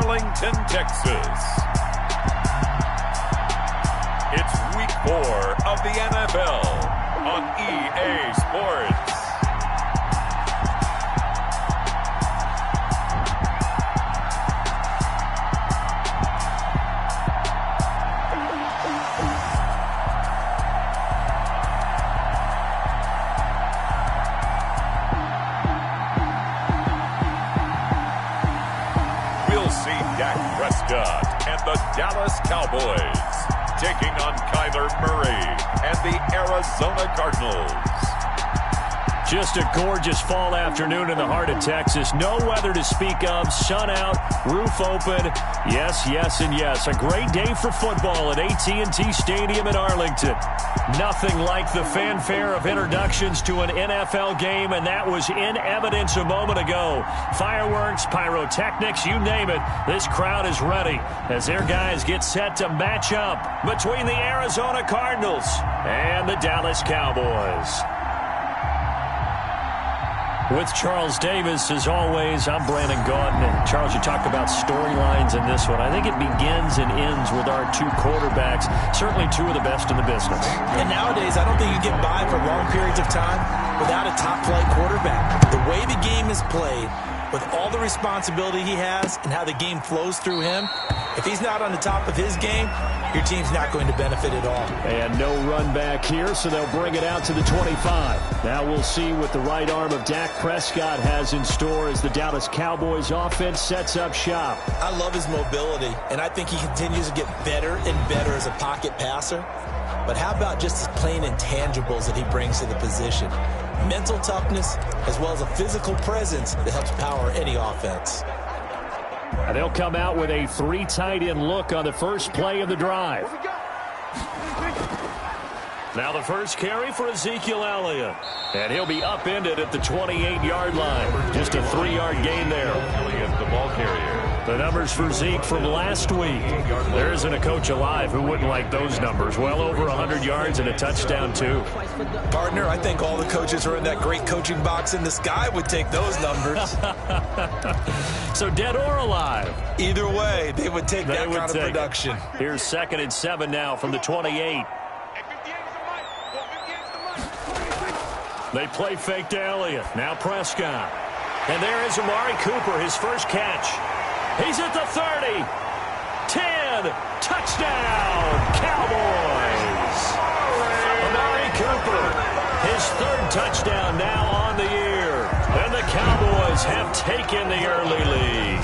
Arlington, Texas. It's Week 4 of the NFL on EA Sports. We'll see Dak Prescott and the Dallas Cowboys taking on Kyler Murray and the Arizona Cardinals. Just a gorgeous fall afternoon in the heart of Texas. No weather to speak of. Sun out, roof open. Yes, yes, and yes. A great day for football at AT&T Stadium in Arlington. Nothing like the fanfare of introductions to an NFL game, and that was in evidence a moment ago. Fireworks, pyrotechnics, you name it. This crowd is ready as their guys get set to match up between the Arizona Cardinals and the Dallas Cowboys. With Charles Davis, as always, I'm Brandon Gaudin. And Charles, you talked about storylines in this one. I think it begins and ends with our two quarterbacks, certainly two of the best in the business. And nowadays, I don't think you get by for long periods of time without a top-flight quarterback. The way the game is played, with all the responsibility he has and how the game flows through him, if he's not on the top of his game, your team's not going to benefit at all. And no run back here, so they'll bring it out to the 25. Now we'll see what the right arm of Dak Prescott has in store as the Dallas Cowboys offense sets up shop. I love his mobility, and I think he continues to get better and better as a pocket passer. But how about just his plain intangibles that he brings to the position? Mental toughness, as well as a physical presence that helps power any offense. And they'll come out with a three tight end look on the first play of the drive. Now the first carry for Ezekiel Elliott. And he'll be upended at the 28-yard line. Just a 3-yard gain there. Elliott, the ball carrier. The numbers for Zeke from last week. There isn't a coach alive who wouldn't like those numbers. Well over 100 yards and a touchdown, too. Partner, I think all the coaches who are in that great coaching box in the sky would take those numbers. So dead or alive? Either way, they would take that kind of production. Here's 2nd and 7 now from the 28. They play fake to Elliott. Now Prescott. And there is Amari Cooper, his first catch. He's at the 30. 10. Touchdown, Cowboys. Amari Cooper, his 3rd touchdown now on the year. And the Cowboys have taken the early lead.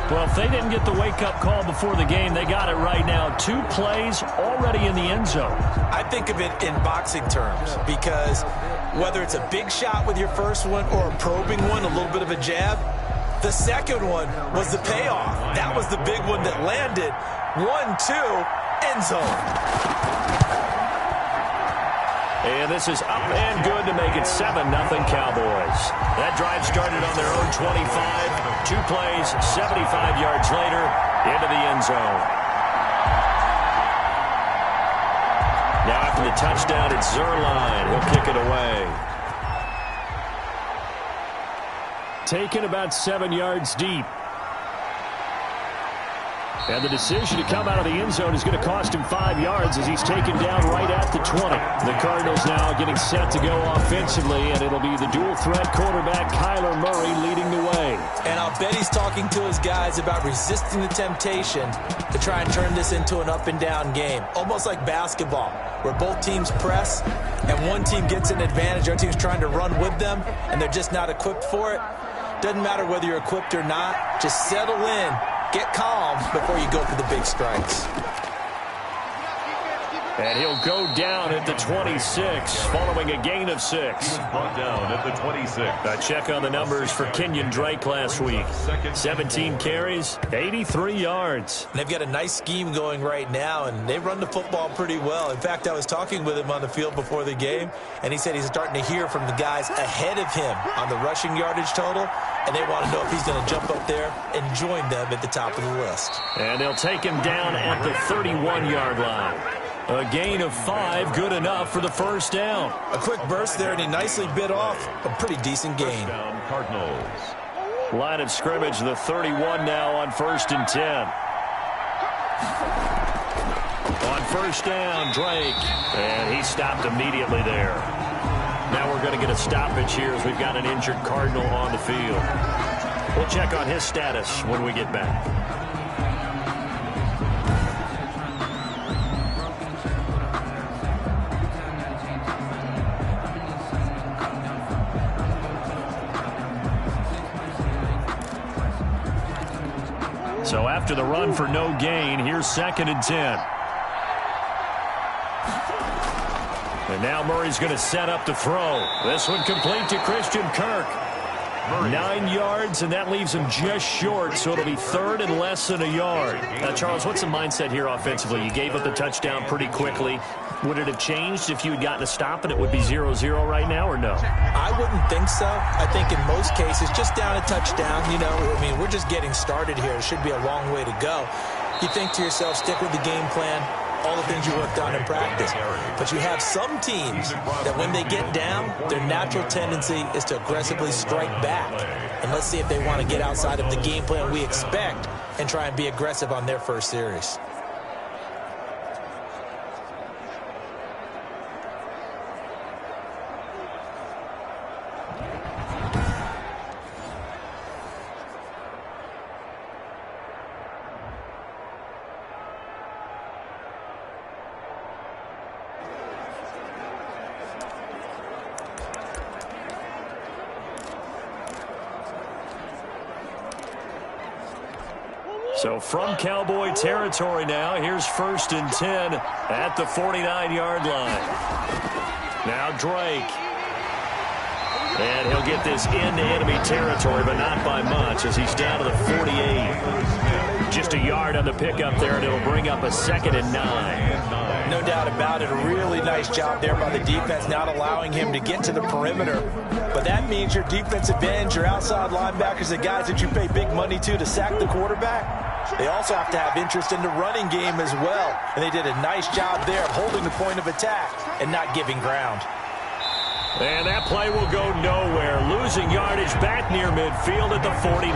Well, if they didn't get the wake-up call before the game, they got it right now. 2 plays already in the end zone. I think of it in boxing terms because whether it's a big shot with your first one or a probing one, a little bit of a jab, the second one was the payoff. That was the big one that landed. 1-2, end zone. And this is up and good to make it 7-0 Cowboys. That drive started on their own 25. 2 plays, 75 yards later, into the end zone. Now after the touchdown, it's Zuerlein. He'll kick it away. Taken about 7 yards deep. And the decision to come out of the end zone is going to cost him 5 yards as he's taken down right at the 20. The Cardinals now getting set to go offensively, and it'll be the dual-threat quarterback Kyler Murray leading the way. And I'll bet he's talking to his guys about resisting the temptation to try and turn this into an up-and-down game, almost like basketball, where both teams press, and one team gets an advantage, the other team's trying to run with them, and they're just not equipped for it. Doesn't matter whether you're equipped or not. Just settle in. Get calm before you go for the big strikes. And he'll go down at the 26 following a gain of 6. Brought down at the 26. A check on the numbers for Kenyon Drake last week. 17 carries, 83 yards. And they've got a nice scheme going right now, and they run the football pretty well. In fact, I was talking with him on the field before the game, and he said he's starting to hear from the guys ahead of him on the rushing yardage total, and they want to know if he's going to jump up there and join them at the top of the list. And they'll take him down at the 31-yard line. A gain of 5, good enough for the first down. A quick burst there, and he nicely bit off a pretty decent gain. Touchdown, Cardinals. Line of scrimmage, the 31 now on 1st and 10. On first down, Drake. And he stopped immediately there. Now we're going to get a stoppage here as we've got an injured Cardinal on the field. We'll check on his status when we get back. So after the run for no gain, here's 2nd and 10. And now Murray's going to set up the throw. This one complete to Christian Kirk. 9 yards, and that leaves him just short, so it'll be 3rd and less than a yard. Now, Charles, what's the mindset here offensively? You gave up the touchdown pretty quickly. Would it have changed if you had gotten a stop and it would be 0-0 right now, or no? I wouldn't think so. I think in most cases, just down a touchdown, you know, I mean, we're just getting started here. It should be a long way to go. You think to yourself, stick with the game plan, all the things you worked on in practice. But you have some teams that when they get down, their natural tendency is to aggressively strike back. And let's see if they want to get outside of the game plan we expect and try and be aggressive on their first series. So from Cowboy territory now, here's 1st and 10 at the 49-yard line. Now Drake. And he'll get this into enemy territory, but not by much as he's down to the 48. Just a yard on the pickup there, and it'll bring up a 2nd and 9. No doubt about it. A really nice job there by the defense, not allowing him to get to the perimeter. But that means your defensive ends, your outside linebackers, the guys that you pay big money to sack the quarterback, they also have to have interest in the running game as well. And they did a nice job there of holding the point of attack and not giving ground. And that play will go nowhere. Losing yardage back near midfield at the 49.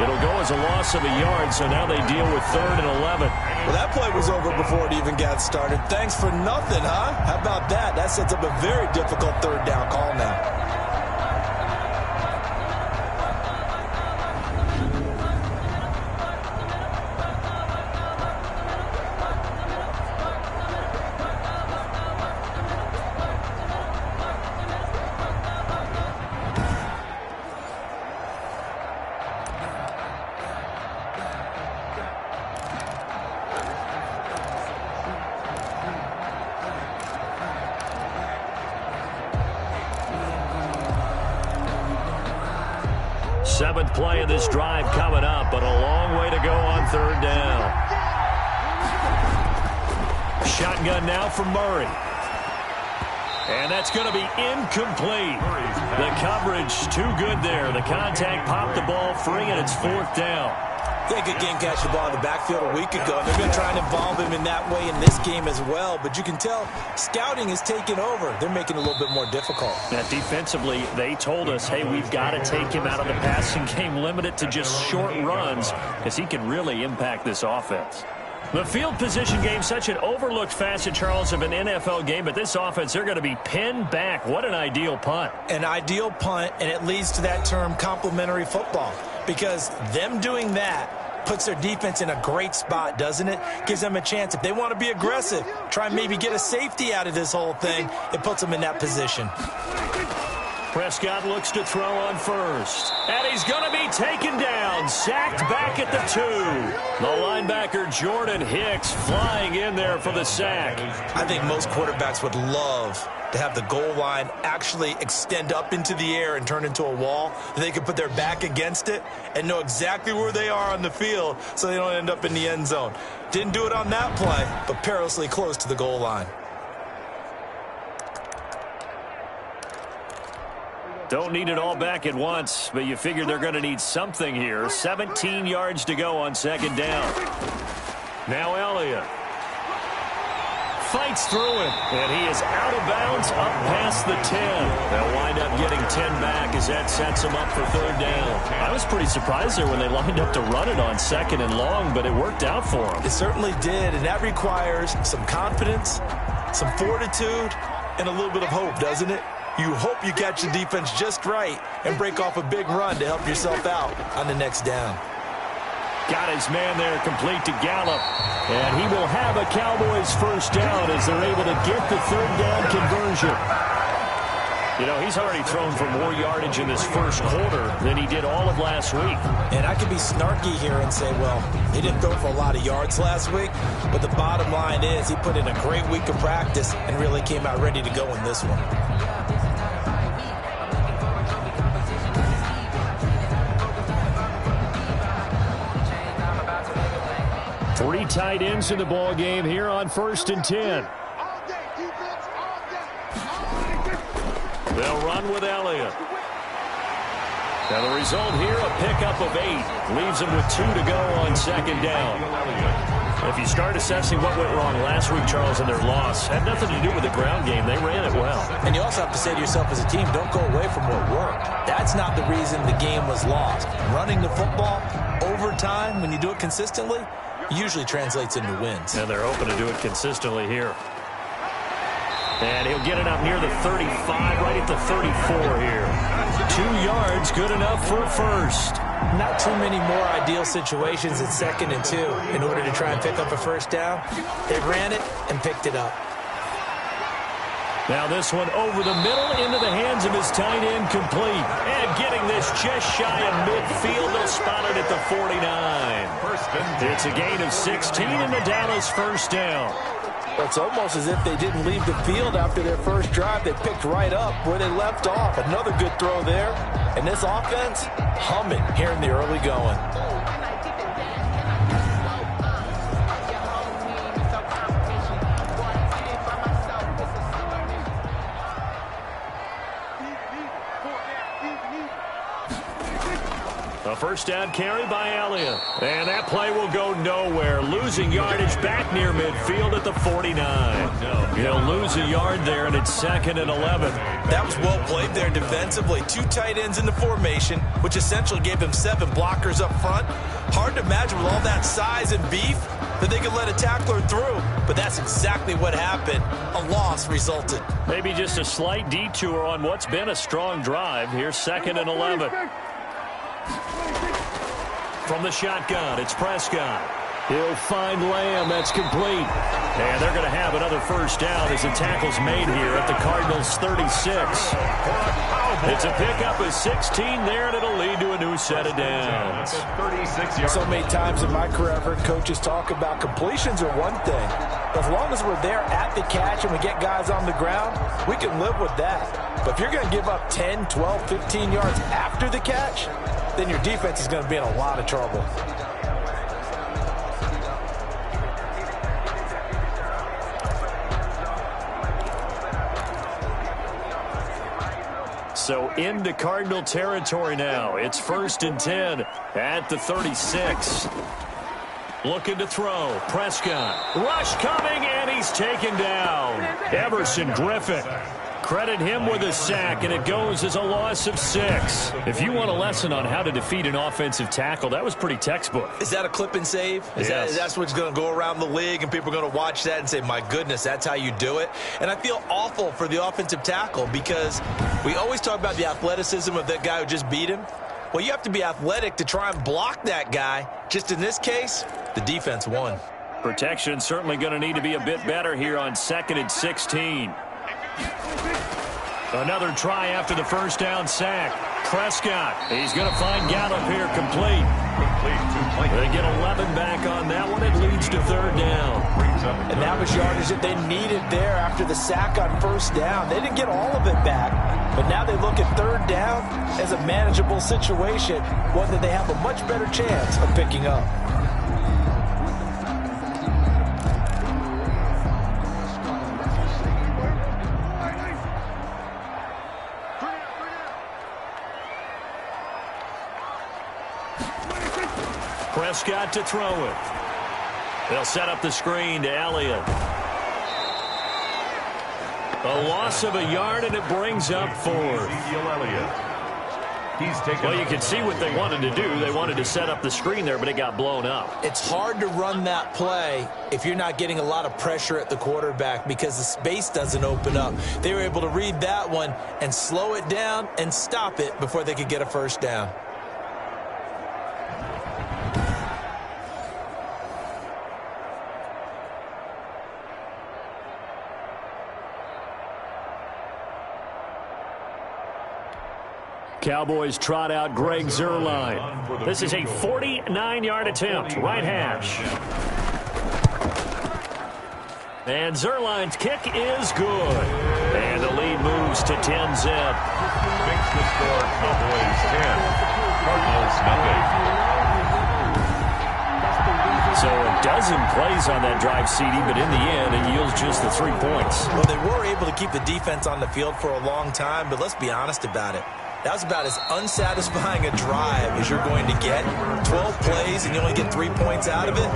It'll go as a loss of a yard, so now they deal with 3rd and 11. Well, that play was over before it even got started. Thanks for nothing, huh? How about that? That sets up a very difficult 3rd down call now. Seventh play of this drive coming up, but a long way to go on 3rd down. Shotgun now for Murray. And that's going to be incomplete. The coverage too good there. The contact popped the ball free, and it's 4th down. They could again catch the ball in the backfield a week ago. They're going to try and involve him in that way in this game as well. But you can tell scouting is taking over. They're making it a little bit more difficult. Now, defensively, they told us, hey, we've got to take him out of the passing game, limit it to just short runs, because he can really impact this offense. The field position game, such an overlooked facet, Charles, of an NFL game, but this offense, they're going to be pinned back. What an ideal punt. An ideal punt, and it leads to that term complementary football, because them doing that puts their defense in a great spot, doesn't it? Gives them a chance. If they want to be aggressive, try and maybe get a safety out of this whole thing, it puts them in that position. Prescott looks to throw on first. And he's going to be taken down. Sacked back at the 2. The linebacker Jordan Hicks flying in there for the sack. I think most quarterbacks would love to have the goal line actually extend up into the air and turn into a wall. They can put their back against it and know exactly where they are on the field so they don't end up in the end zone. Didn't do it on that play, but perilously close to the goal line. Don't need it all back at once, but you figure they're going to need something here. 17 yards to go on 2nd down. Now Elliott. fights through him, and he is out of bounds up past the 10. They'll wind up getting 10 back as that sets them up for third down. I was pretty surprised there when they lined up to run it on 2nd and long, but it worked out for them. It certainly did, and that requires some confidence, some fortitude, and a little bit of hope, doesn't it? You hope you catch the defense just right and break off a big run to help yourself out on the next down. Got his man there complete to Gallup. And he will have a Cowboys first down as they're able to get the third down conversion. You know, he's already thrown for more yardage in this first quarter than he did all of last week. And I could be snarky here and say, well, he didn't throw for a lot of yards last week. But the bottom line is he put in a great week of practice and really came out ready to go in this one. 3 tight ends in the ball game here on 1st and 10. They'll run with Elliott. Now the result here, a pickup of 8. Leaves them with 2 to go on 2nd down. If you start assessing what went wrong last week, Charles, in their loss, had nothing to do with the ground game. They ran it well. And you also have to say to yourself as a team, don't go away from what worked. That's not the reason the game was lost. Running the football over time, when you do it consistently, usually translates into wins. And they're hoping to do it consistently here. And he'll get it up near the 35, right at the 34 here. 2 yards, good enough for a first. Not too many more ideal situations at 2nd and 2 in order to try and pick up a first down. They ran it and picked it up. Now this one over the middle into the hands of his tight end, complete. And getting this just shy of midfield, they'll spot it at the 49. It's a gain of 16 in the Dallas first down. It's almost as if they didn't leave the field after their first drive. They picked right up where they left off. Another good throw there. And this offense, humming here in the early going. A first down carry by Elliott. And that play will go nowhere. Losing yardage back near midfield at the 49. He'll lose a yard there, and it's 2nd and 11. That was well played there defensively. 2 tight ends in the formation, which essentially gave them 7 blockers up front. Hard to imagine with all that size and beef that they could let a tackler through. But that's exactly what happened. A loss resulted. Maybe just a slight detour on what's been a strong drive. Here's 2nd and 11. From the shotgun, it's Prescott. He'll find Lamb. That's complete. And they're going to have another first down as the tackle's made here at the Cardinals' 36. It's a pickup of 16 there, and it'll lead to a new set of downs. So many times in my career, I've heard coaches talk about completions are one thing. As long as we're there at the catch and we get guys on the ground, we can live with that. But if you're going to give up 10, 12, 15 yards after the catch, then your defense is going to be in a lot of trouble. So into Cardinal territory now. It's 1st and 10 at the 36. Looking to throw. Prescott. Rush coming, and he's taken down. Everson Griffin. Credit him with a sack, and it goes as a loss of 6. If you want a lesson on how to defeat an offensive tackle, that was pretty textbook. Is that a clip and save? Yes. That's what's going to go around the league, and people are going to watch that and say, my goodness, that's how you do it? And I feel awful for the offensive tackle because we always talk about the athleticism of that guy who just beat him. Well, you have to be athletic to try and block that guy. Just in this case, the defense won. Protection certainly going to need to be a bit better here on 2nd and 16. Another try after the first down sack. Prescott, he's going to find Gallup here complete. They get 11 back on that one. It leads to 3rd down. And that was yardage that they needed there after the sack on first down. They didn't get all of it back, but now they look at 3rd down as a manageable situation, one that they have a much better chance of picking up. Prescott to throw it. They'll set up the screen to Elliott. A loss of a yard, and it brings up 4. Well, you can see what they wanted to do. They wanted to set up the screen there, but it got blown up. It's hard to run that play if you're not getting a lot of pressure at the quarterback because the space doesn't open up. They were able to read that one and slow it down and stop it before they could get a first down. Cowboys trot out Greg Zuerlein. This is a 49-yard attempt, right hash. And Zuerlein's kick is good. And the lead moves to 10-zip. Makes the score Cowboys 10, Cardinals nothing. So a dozen plays on that drive, CD, but in the end, it yields just the 3 points. Well, they were able to keep the defense on the field for a long time, but let's be honest about it. That was about as unsatisfying a drive as you're going to get. 12 plays and you only get 3 points out of it.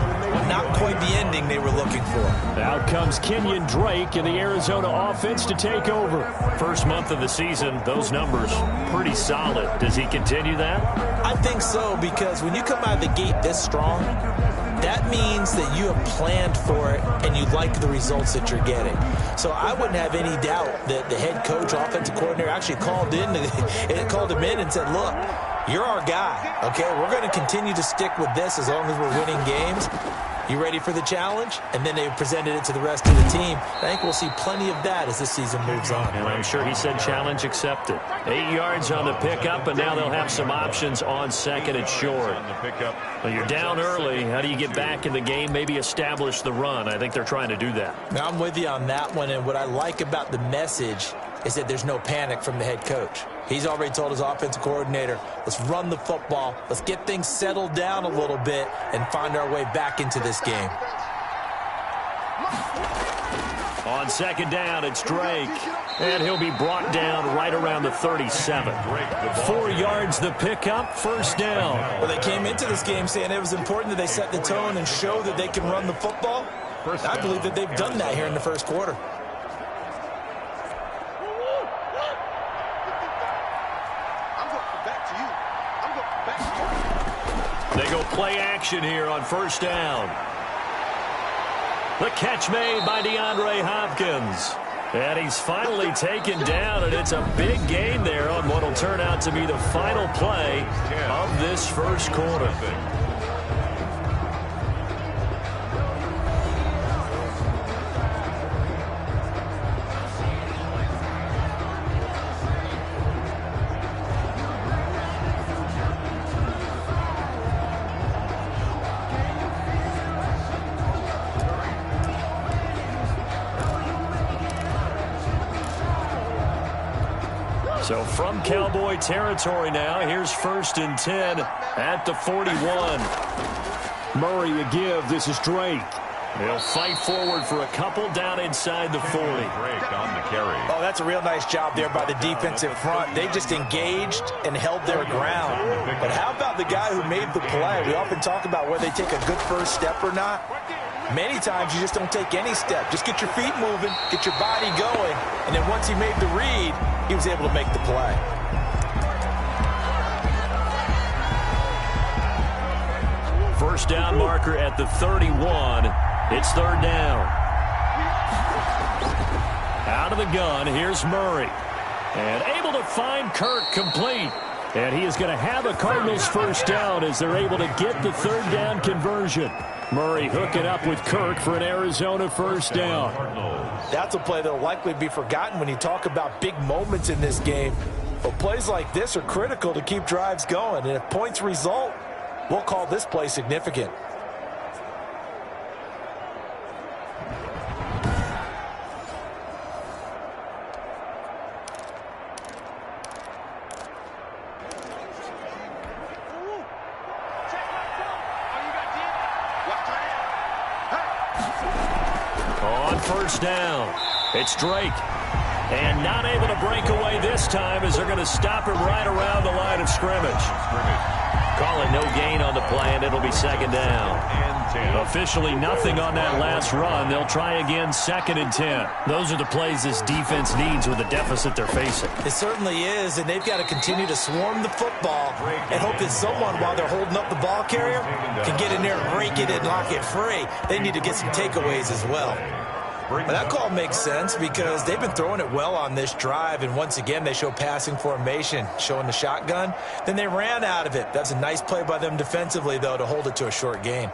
Not quite the ending they were looking for. Out comes Kenyon Drake and the Arizona offense to take over. First month of the season, those numbers pretty solid. Does he continue that? I think so, because when you come out of the gate this strong, that means that you have planned for it and you like the results that you're getting. So I wouldn't have any doubt that the head coach, offensive coordinator, actually called him in and said, look, you're our guy, okay? We're going to continue to stick with this as long as we're winning games. You ready for the challenge? And then they presented it to the rest of the team. I think we'll see plenty of that as the season moves on. And I'm sure he said challenge accepted. 8 yards on the pickup, and now they'll have some options on second and short. Well, you're down early. How do you get back in the game? Maybe establish the run. I think they're trying to do that. Now, I'm with you on that one, and what I like about the message is that there's no panic from the head coach. He's already told his offensive coordinator, let's run the football, let's get things settled down a little bit and find our way back into this game. On second down, it's Drake. And he'll be brought down right around the 37. 4 yards the pickup, first down. Well, they came into this game saying it was important that they set the tone and show that they can run the football. I believe that they've done that here in the first quarter. They go play action here on first down. The catch made by DeAndre Hopkins. And he's finally taken down, and it's a big gain there on what will turn out to be the final play of this first quarter. So from Cowboy territory now, here's 1st and 10 at the 41. Murray a give. This is Drake. They'll fight forward for a couple down inside the 40. Drake on the carry. Oh, that's a real nice job there by the defensive front. They just engaged and held their ground. But how about the guy who made the play? We often talk about whether they take a good first step or not. Many times you just don't take any step. Just get your feet moving, get your body going, and then once he made the read, he was able to make the play. First down marker at the 31. It's third down. Out of the gun, here's Murray. And able to find Kirk complete. And he is going to have a Cardinals first down as they're able to get the third down conversion. Murray hooking up with Kirk for an Arizona first down. That's a play that will likely be forgotten when you talk about big moments in this game. But plays like this are critical to keep drives going. And if points result, we'll call this play significant. On first down, it's Drake. And not able to break away this time as they're going to stop him right around the line of scrimmage. Call it no gain on on the play, and it'll be second down. Officially nothing on that last run. They'll try again, 2nd and 10. Those are the plays this defense needs with the deficit they're facing. It certainly is, and they've got to continue to swarm the football and hope that someone, while they're holding up the ball carrier, can get in there and break it and lock it free. They need to get some takeaways as well. But that call makes sense because they've been throwing it well on this drive, and once again they show passing formation, showing the shotgun. Then they ran out of it. That's a nice play by them defensively, though, to hold it to a short gain.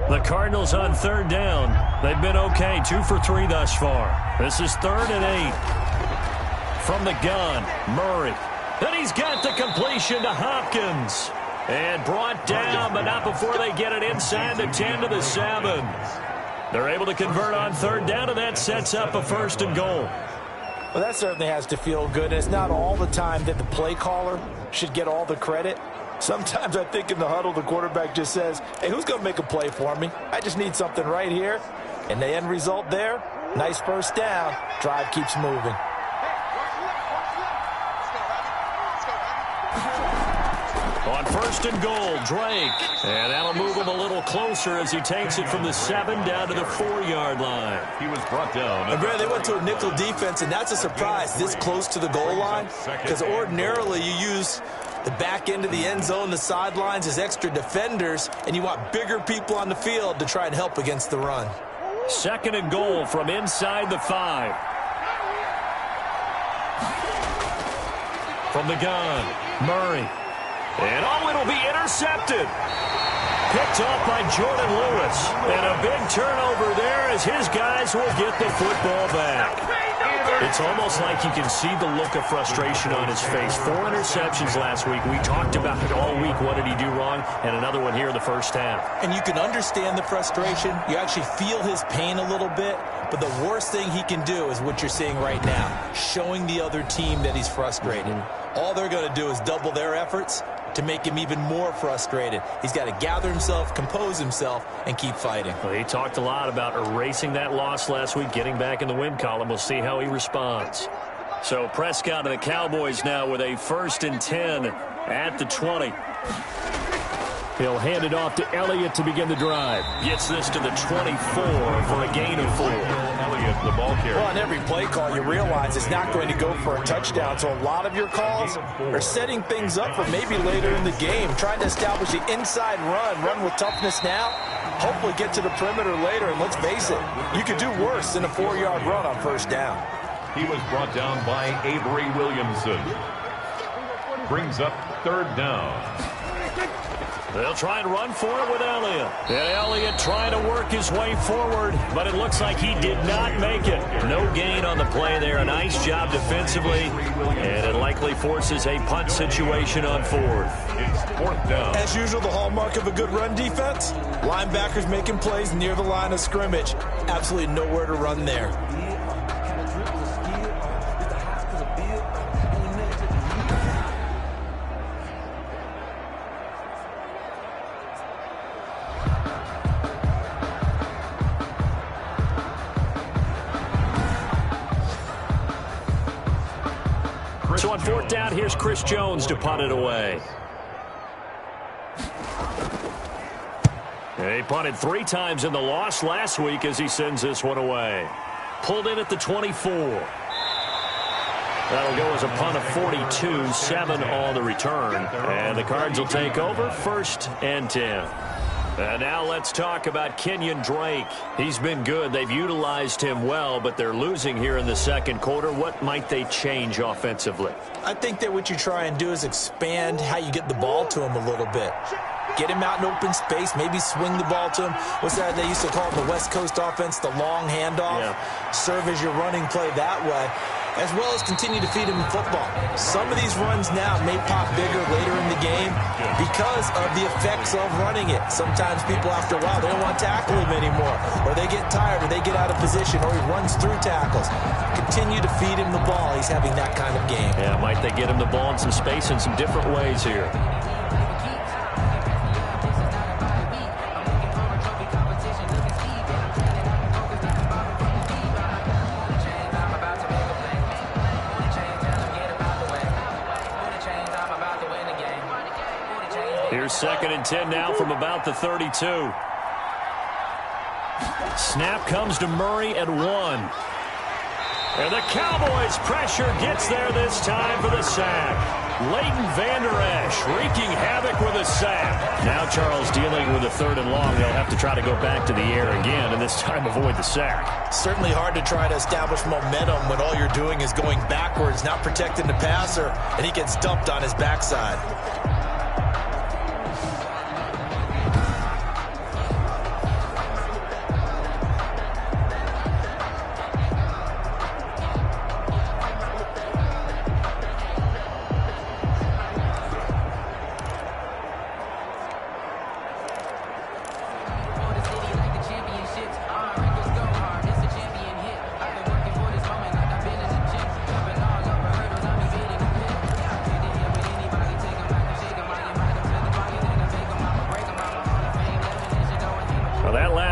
The Cardinals on 3rd down. They've been okay, 2 for 3 thus far. This is 3rd and 8. From the gun, Murray. Then he's got the completion to Hopkins. And brought down, but not before they get it inside the 10 to the 7. They're able to convert on 3rd down, and that sets up a 1st and goal. Well, that certainly has to feel good. It's not all the time that the play caller should get all the credit. Sometimes I think in the huddle, the quarterback just says, hey, who's going to make a play for me? I just need something right here. And the end result there, nice 1st down. Drive keeps moving. On 1st and goal, Drake. And that'll move him a little closer as he takes it from the 7 down to the 4-yard line. He was brought down. And Brad, they went to a nickel defense, and that's a surprise this close to the goal line, because ordinarily you use the back end of the end zone, the sidelines as extra defenders, and you want bigger people on the field to try and help against the run. 2nd and goal from inside the 5. From the gun, Murray. And it'll be intercepted. Picked off by Jordan Lewis. And a big turnover there as his guys will get the football back. It's almost like you can see the look of frustration on his face. 4 interceptions last week. We talked about it all week. What did he do wrong? And another one here in the first half. And you can understand the frustration. You actually feel his pain a little bit. But the worst thing he can do is what you're seeing right now, showing the other team that he's frustrated. All they're going to do is double their efforts to make him even more frustrated. He's got to gather himself, compose himself, and keep fighting. Well, he talked a lot about erasing that loss last week, getting back in the win column. We'll see how he responds. So Prescott and the Cowboys now with a 1st and 10 at the 20. He'll hand it off to Elliott to begin the drive. Gets this to the 24 for a gain of 4. Elliott, the ball carrier. Well, on every play call, you realize it's not going to go for a touchdown. So a lot of your calls are setting things up for maybe later in the game, trying to establish the inside run with toughness now, hopefully get to the perimeter later. And let's face it, you could do worse than a 4-yard run on 1st down. He was brought down by Avery Williamson. Brings up 3rd down. They'll try and run for it with Elliott. And Elliott trying to work his way forward, but it looks like he did not make it. No gain on the play there. A nice job defensively, and it likely forces a punt situation on 4th. It's 4th down. As usual, the hallmark of a good run defense, linebackers making plays near the line of scrimmage. Absolutely nowhere to run there. So on 4th down, here's Chris Jones to punt it away. He punted 3 times in the loss last week as he sends this one away. Pulled in at the 24. That'll go as a punt of 42, 7 on the return. And the Cards will take over 1st and 10. And now let's talk about Kenyon Drake. He's been good. They've utilized him well, but they're losing here in the 2nd quarter. What might they change offensively? I think that what you try and do is expand how you get the ball to him a little bit. Get him out in open space, maybe swing the ball to him. What's that they used to call it, the West Coast offense, the long handoff? Yeah. Serve as your running play that way, as well as continue to feed him the football. Some of these runs now may pop bigger later in the game because of the effects of running it. Sometimes people, after a while, they don't want to tackle him anymore, or they get tired, or they get out of position, or he runs through tackles. Continue to feed him the ball. He's having that kind of game. Yeah, might they get him the ball in some space in some different ways here? Here's 2nd and 10 now from about the 32. Snap comes to Murray at 1. And the Cowboys' pressure gets there this time for the sack. Leighton Vander Esch wreaking havoc with a sack. Now Charles dealing with a 3rd and long. They'll have to try to go back to the air again, and this time avoid the sack. Certainly hard to try to establish momentum when all you're doing is going backwards, not protecting the passer, and he gets dumped on his backside.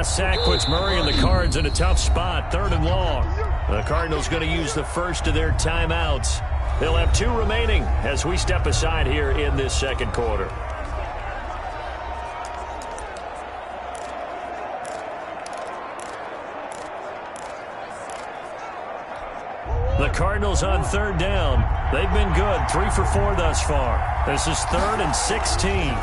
Sack puts Murray and the Cards in a tough spot. 3rd and long. The Cardinals going to use the first of their timeouts. They'll have 2 remaining as we step aside here in this 2nd quarter. The Cardinals on 3rd down. They've been good. 3 for 4 thus far. This is 3rd and 16.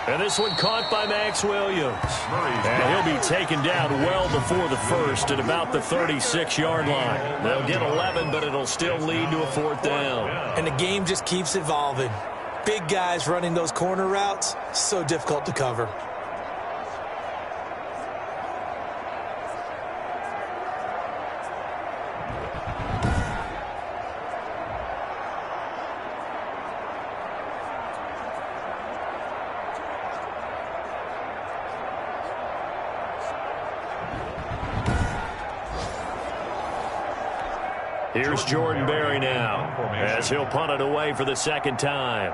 And this one caught by Max Williams. And he'll be taken down well before the first at about the 36-yard line. They'll get 11, but it'll still lead to a 4th down. And the game just keeps evolving. Big guys running those corner routes, so difficult to cover. Here's Jordan Berry now as he'll punt it away for the 2nd time.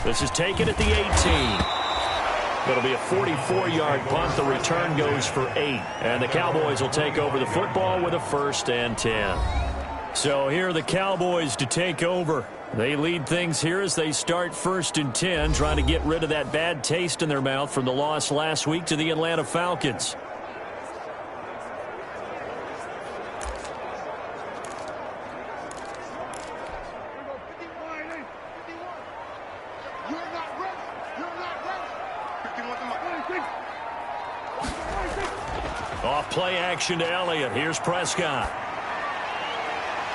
This is taken at the 18. It'll be a 44-yard punt. The return goes for 8. And the Cowboys will take over the football with a 1st and 10. So here are the Cowboys to take over. They lead things here as they start 1st and 10, trying to get rid of that bad taste in their mouth from the loss last week to the Atlanta Falcons. Off play action to Elliott. Here's Prescott.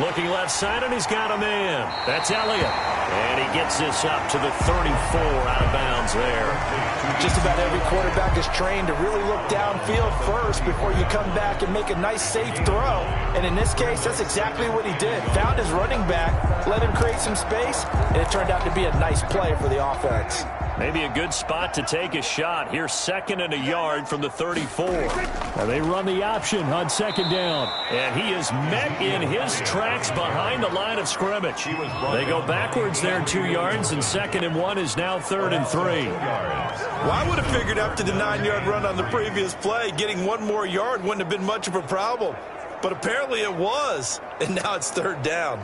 Looking left side, and he's got a man. That's Elliott. And he gets this up to the 34 out of bounds there. Just about every quarterback is trained to really look downfield first before you come back and make a nice, safe throw. And in this case, that's exactly what he did. Found his running back, let him create some space, and it turned out to be a nice play for the offense. Maybe a good spot to take a shot. Here's 2nd and a yard from the 34. Now they run the option on 2nd down. And he is met in his tracks behind the line of scrimmage. They go backwards there 2 yards, and 2nd and 1 is now 3rd and 3. Well, I would have figured after the 9-yard run on the previous play, getting 1 more yard wouldn't have been much of a problem. But apparently it was, and now it's 3rd down.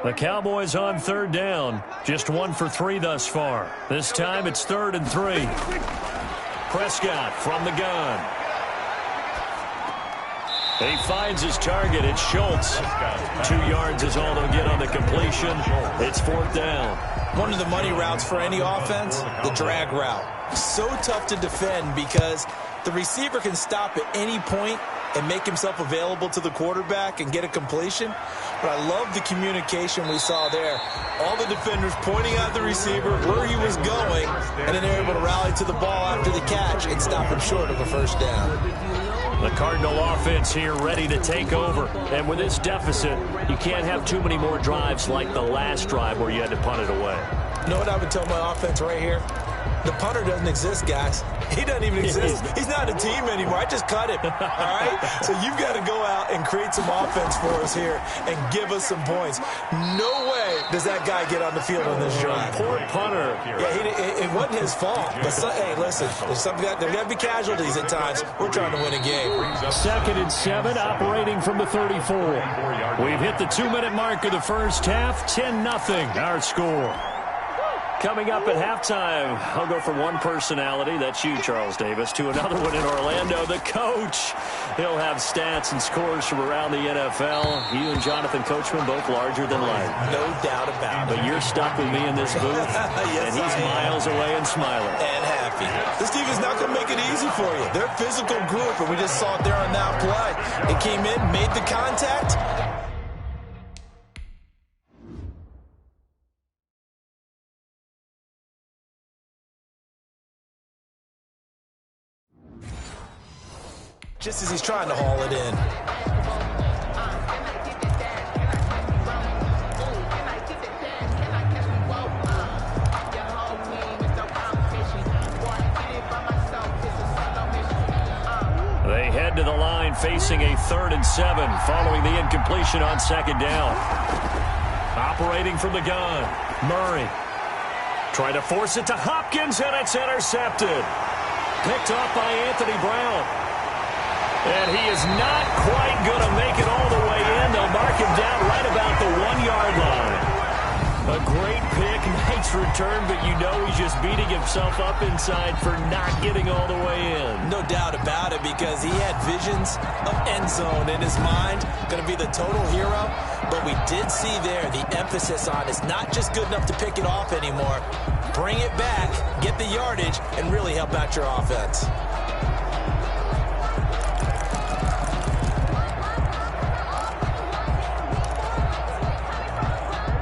The Cowboys on 3rd down. Just 1 for 3 thus far. This time it's 3rd and 3. Prescott from the gun. He finds his target. It's Schultz. 2 yards is all they'll get on the completion. It's 4th down. One of the money routes for any offense, the drag route. So tough to defend because the receiver can stop at any point and make himself available to the quarterback and get a completion. But I love the communication we saw there. All the defenders pointing at the receiver where he was going, and then they're able to rally to the ball after the catch and stop him short of a 1st down. The Cardinal offense here ready to take over. And with this deficit, you can't have too many more drives like the last drive where you had to punt it away. You know what I would tell my offense right here? The punter doesn't exist, guys. He doesn't even exist. He's not a team anymore. I just cut him, all right? So you've got to go out and create some offense for us here and give us some points. No way does that guy get on the field on this drive. Poor punter. Yeah, it wasn't his fault. But hey, listen, there's got to be casualties at times. We're trying to win a game. 2nd and 7, operating from the 34. We've hit the 2-minute mark of the first half. 10-0, our score. Coming up at halftime, I'll go from one personality, that's you, Charles Davis, to another one in Orlando, the coach. He'll have stats and scores from around the NFL. You and Jonathan Coachman, both larger than life. No doubt about it. But you're stuck with me in this booth, yes, and he's miles away and smiling. And happy. This team is not going to make it easy for you. They're a physical group, and we just saw it there on that play. It came in, made the contact. Just as he's trying to haul it in. They head to the line facing a 3rd and 7 following the incompletion on 2nd down. Operating from the gun, Murray. Trying to force it to Hopkins, and it's intercepted. Picked off by Anthony Brown. And he is not quite going to make it all the way in. They'll mark him down right about the 1-yard line. A great pick, nice return, but you know he's just beating himself up inside for not getting all the way in. No doubt about it, because he had visions of end zone in his mind. Going to be the total hero. But we did see there the emphasis on it's not just good enough to pick it off anymore. Bring it back, get the yardage, and really help out your offense.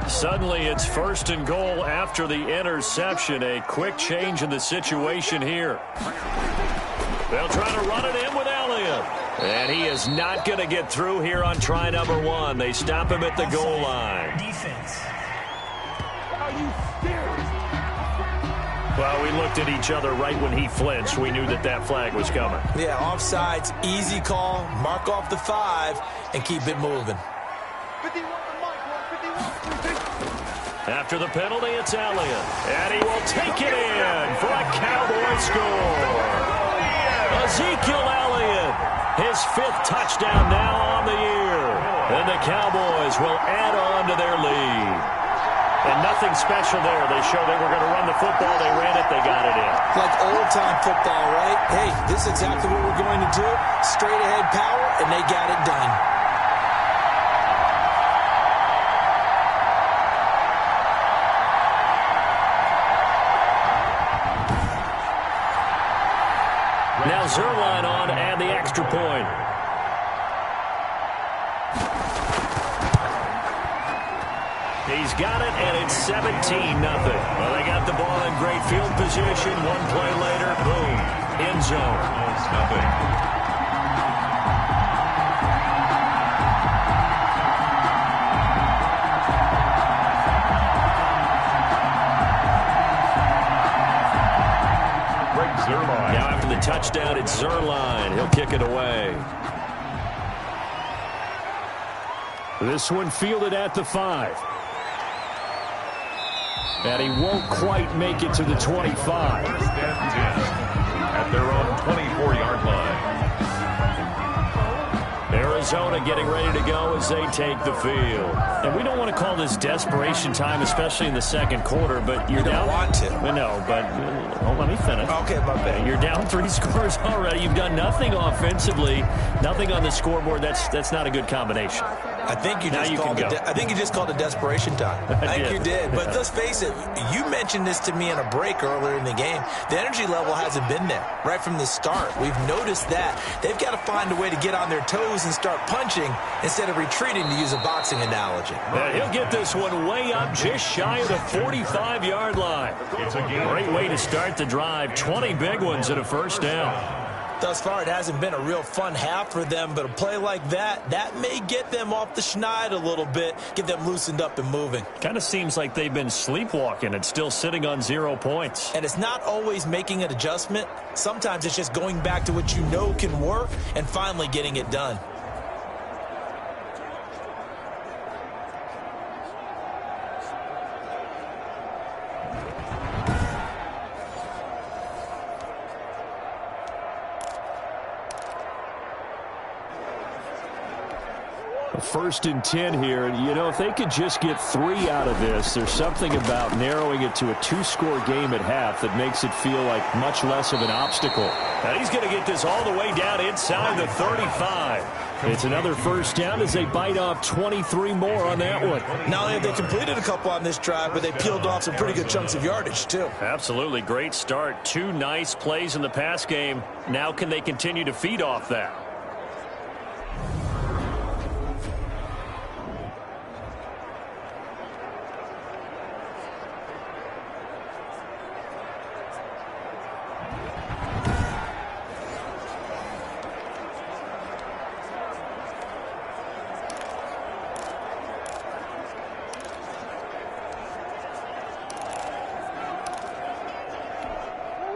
Suddenly, it's 1st and goal after the interception. A quick change in the situation here. They'll try to run it in with Elliott. And he is not going to get through here on try number 1. They stop him at the goal line. Defense. Are you serious? Well, we looked at each other right when he flinched. We knew that that flag was coming. Yeah, offsides, easy call, mark off the 5, and keep it moving. 51 to Mike, 51. After the penalty, it's Elliott. And he will take it in for a Cowboy score. Ezekiel Elliott, his 5th touchdown now on the year. And the Cowboys will add on to their lead. And nothing special there. They showed they were going to run the football. They ran it. They got it in. Like old-time football, right? Hey, this is exactly what we're going to do. Straight-ahead power, and they got it done. Now Zuerlein on and the extra point. He's got it, and it's 17-0. Well, they got the ball in great field position. One play later, boom, end zone. Now after the touchdown, it's Zuerlein. He'll kick it away. This one fielded at the 5. And he won't quite make it to the 25. At their own 24-yard line. Arizona getting ready to go as they take the field. And we don't want to call this desperation time, especially in the 2nd quarter, but you're down. You don't want to. No, but let me finish. Okay, my bad. You're down 3 scores already. You've done nothing offensively, nothing on the scoreboard. That's not a good combination. I think you just called it desperation time. I think you did. But let's face it, you mentioned this to me in a break earlier in the game. The energy level hasn't been there right from the start. We've noticed that. They've got to find a way to get on their toes and start punching instead of retreating, to use a boxing analogy. And he'll get this one way up just shy of the 45-yard line. It's a great way to start the drive. 20 big ones and a 1st down. Thus far, it hasn't been a real fun half for them, but a play like that may get them off the schneid a little bit, get them loosened up and moving. Kind of seems like they've been sleepwalking and still sitting on 0 points. And it's not always making an adjustment. Sometimes it's just going back to what you know can work and finally getting it done. First and 10 here, and you know, if they could just get 3 out of this, there's something about narrowing it to a 2-score game at half that makes it feel like much less of an obstacle. And he's going to get this all the way down inside the 35. It's another first down as they bite off 23 more on that one. Not only have they completed a couple on this drive, but they peeled off some pretty good chunks of yardage, too. Absolutely. Great start. 2 nice plays in the pass game. Now can they continue to feed off that?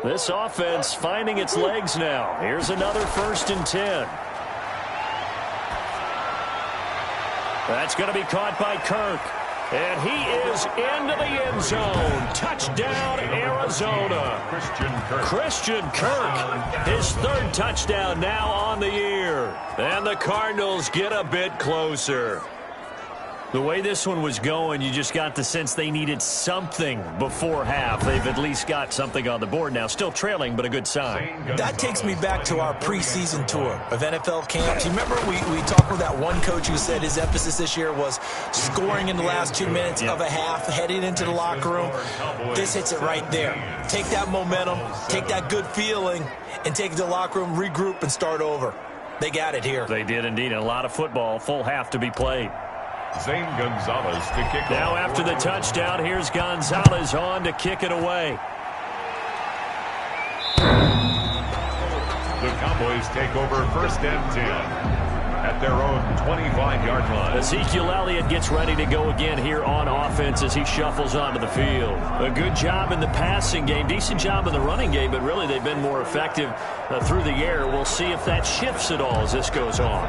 This offense finding its legs now. Here's another first and 10. That's going to be caught by Kirk. And he is into the end zone. Touchdown, Arizona. Christian Kirk, his 3rd touchdown now on the year. And the Cardinals get a bit closer. The way this one was going, you just got the sense they needed something before half. They've at least got something on the board now. Still trailing, but a good sign. That takes me back to our preseason tour of NFL camps. You remember we talked with that one coach who said his emphasis this year was scoring in the last 2 minutes of a half, heading into the locker room. This hits it right there. Take that momentum, take that good feeling, and take it to the locker room, regroup, and start over. They got it here. They did indeed. And a lot of football, full half to be played. Zane Gonzalez to kick now off. After the touchdown, here's Gonzalez on to kick it away. The Cowboys take over first and 10 at their own 25-yard line. Ezekiel Elliott gets ready to go again here on offense as he shuffles onto the field. A good job in the passing game, decent job in the running game, but really they've been more effective through the air. We'll see if that shifts at all as this goes on.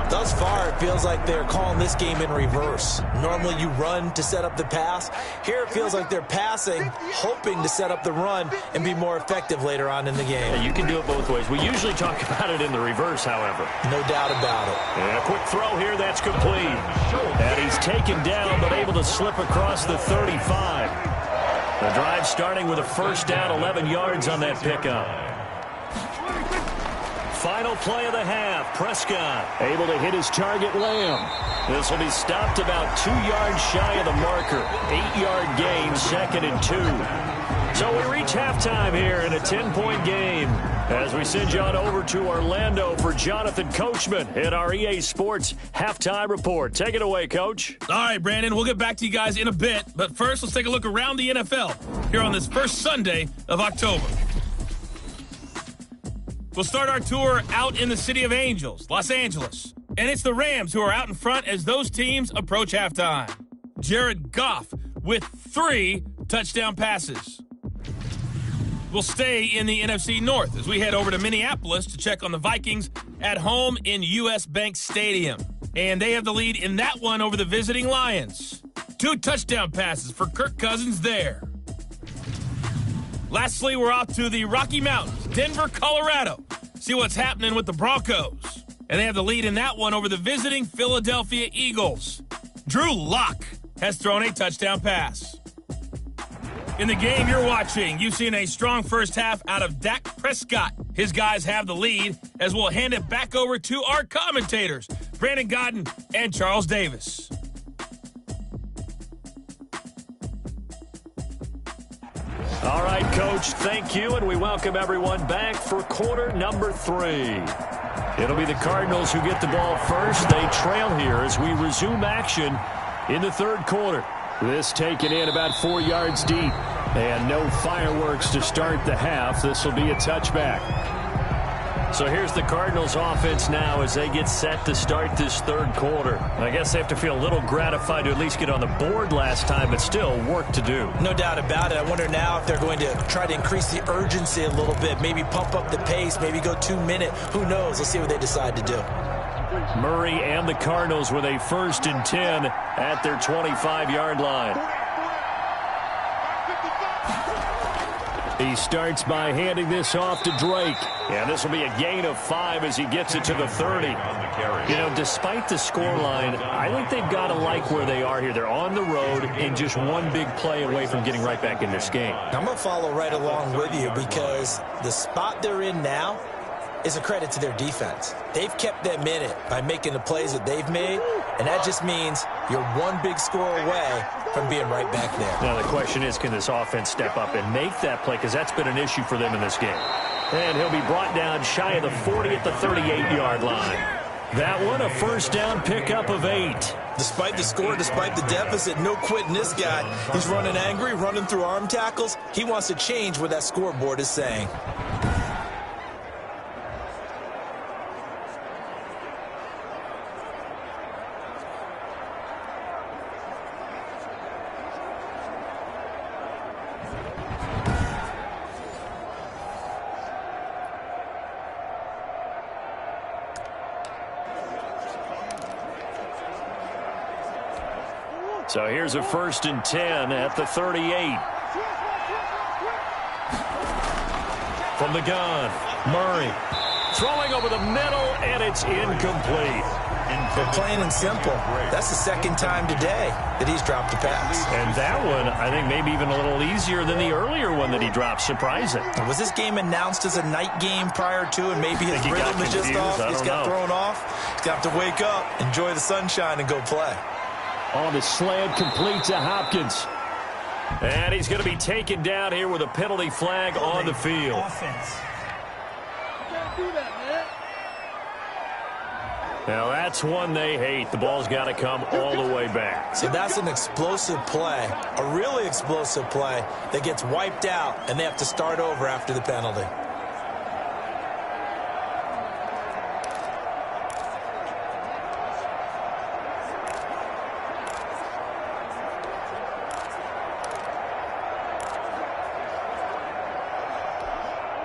Thus far, it feels like they're calling this game in reverse. Normally you run to set up the pass. Here it feels like they're passing, hoping to set up the run and be more effective later on in the game. Yeah, you can do it both ways. We usually talk about it in the reverse, however. No doubt about it. And a quick throw here, that's complete. And he's taken down, but able to slip across the 35. The drive starting with a first down, 11 yards on that pickup. Final play of the half. Prescott able to hit his target, Lamb. This will be stopped about 2 yards shy of the marker. 8-yard gain, 2nd and 2. So we reach halftime here in a 10-point game as we send you on over to Orlando for Jonathan Coachman at our EA Sports Halftime Report. Take it away, Coach. All right, Brandon, we'll get back to you guys in a bit. But first, let's take a look around the NFL here on this first Sunday of October. We'll start our tour out in the City of Angels, Los Angeles. And it's the Rams who are out in front as those teams approach halftime. Jared Goff with 3 touchdown passes. We'll stay in the NFC North as we head over to Minneapolis to check on the Vikings at home in U.S. Bank Stadium. And they have the lead in that one over the visiting Lions. 2 touchdown passes for Kirk Cousins there. Lastly, we're off to the Rocky Mountains, Denver, Colorado. See what's happening with the Broncos. And they have the lead in that one over the visiting Philadelphia Eagles. Drew Lock has thrown a touchdown pass. In the game you're watching, you've seen a strong first half out of Dak Prescott. His guys have the lead as we'll hand it back over to our commentators, Brandon Godden and Charles Davis. All right, Coach, thank you, and we welcome everyone back for quarter number 3. It'll be the Cardinals who get the ball first. They trail here as we resume action in the 3rd quarter. This taken in about 4 yards deep, and no fireworks to start the half. This will be a touchback. So here's the Cardinals offense now as they get set to start this third quarter. I guess they have to feel a little gratified to at least get on the board last time, but still work to do. No doubt about it. I wonder now if they're going to try to increase the urgency a little bit, maybe pump up the pace, maybe go 2 minute. Who knows? Let's see what they decide to do. Murray and the Cardinals with a 1st and 10 at their 25-yard line. He starts by handing this off to Drake. And this will be a gain of 5 as he gets it to the 30. You know, despite the scoreline, I think they've got to like where they are here. They're on the road and just one big play away from getting right back in this game. I'm going to follow right along with you because the spot they're in now is a credit to their defense. They've kept them in it by making the plays that they've made, and that just means you're one big score away from being right back there. Now the question is, can this offense step up and make that play? Because that's been an issue for them in this game. And he'll be brought down shy of the 40 at the 38-yard line. That one, a 1st down pickup of 8. Despite the score, despite the deficit, no quitting this guy. He's running angry, running through arm tackles. He wants to change what that scoreboard is saying. So here's a 1st and 10 at the 38. From the gun, Murray throwing over the middle, and it's incomplete. But plain and simple, that's the 2nd time today that he's dropped a pass. And that one, I think, maybe even a little easier than the earlier one that he dropped. Surprising. Was this game announced as a night game prior to, and maybe his rhythm is just off? He's got thrown off. He's got to wake up, enjoy the sunshine, and go play. On the slant, complete to Hopkins. And he's going to be taken down here with a penalty flag on the field. Now that's one they hate. The ball's got to come all the way back. So that's an explosive play, a really explosive play that gets wiped out, and they have to start over after the penalty.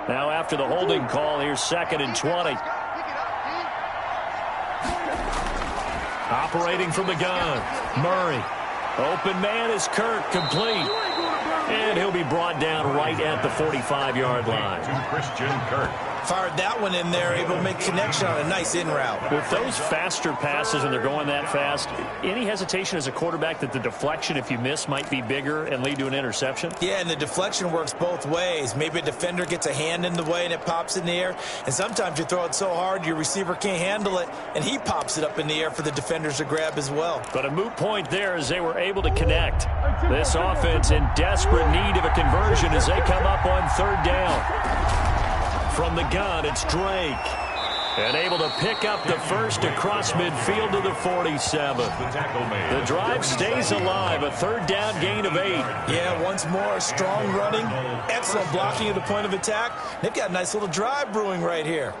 Now after the holding call, here's 2nd and 20. Operating from the gun, Murray. Open man is Kirk, complete. And he'll be brought down right at the 45-yard line. To Christian Kirk. Fired that one in there, able to make connection on a nice in route. With those faster passes and they're going that fast, any hesitation as a quarterback that the deflection, if you miss, might be bigger and lead to an interception? Yeah, and the deflection works both ways. Maybe a defender gets a hand in the way and it pops in the air. And sometimes you throw it so hard your receiver can't handle it, and he pops it up in the air for the defenders to grab as well. But a moot point there as they were able to connect. This offense in desperate need of a conversion as they come up on 3rd down. From the gun, it's Drake. And able to pick up the 1st across midfield to the 47. The drive stays alive, a 3rd down gain of 8. Yeah, once more, strong running, excellent blocking at the point of attack. They've got a nice little drive brewing right here.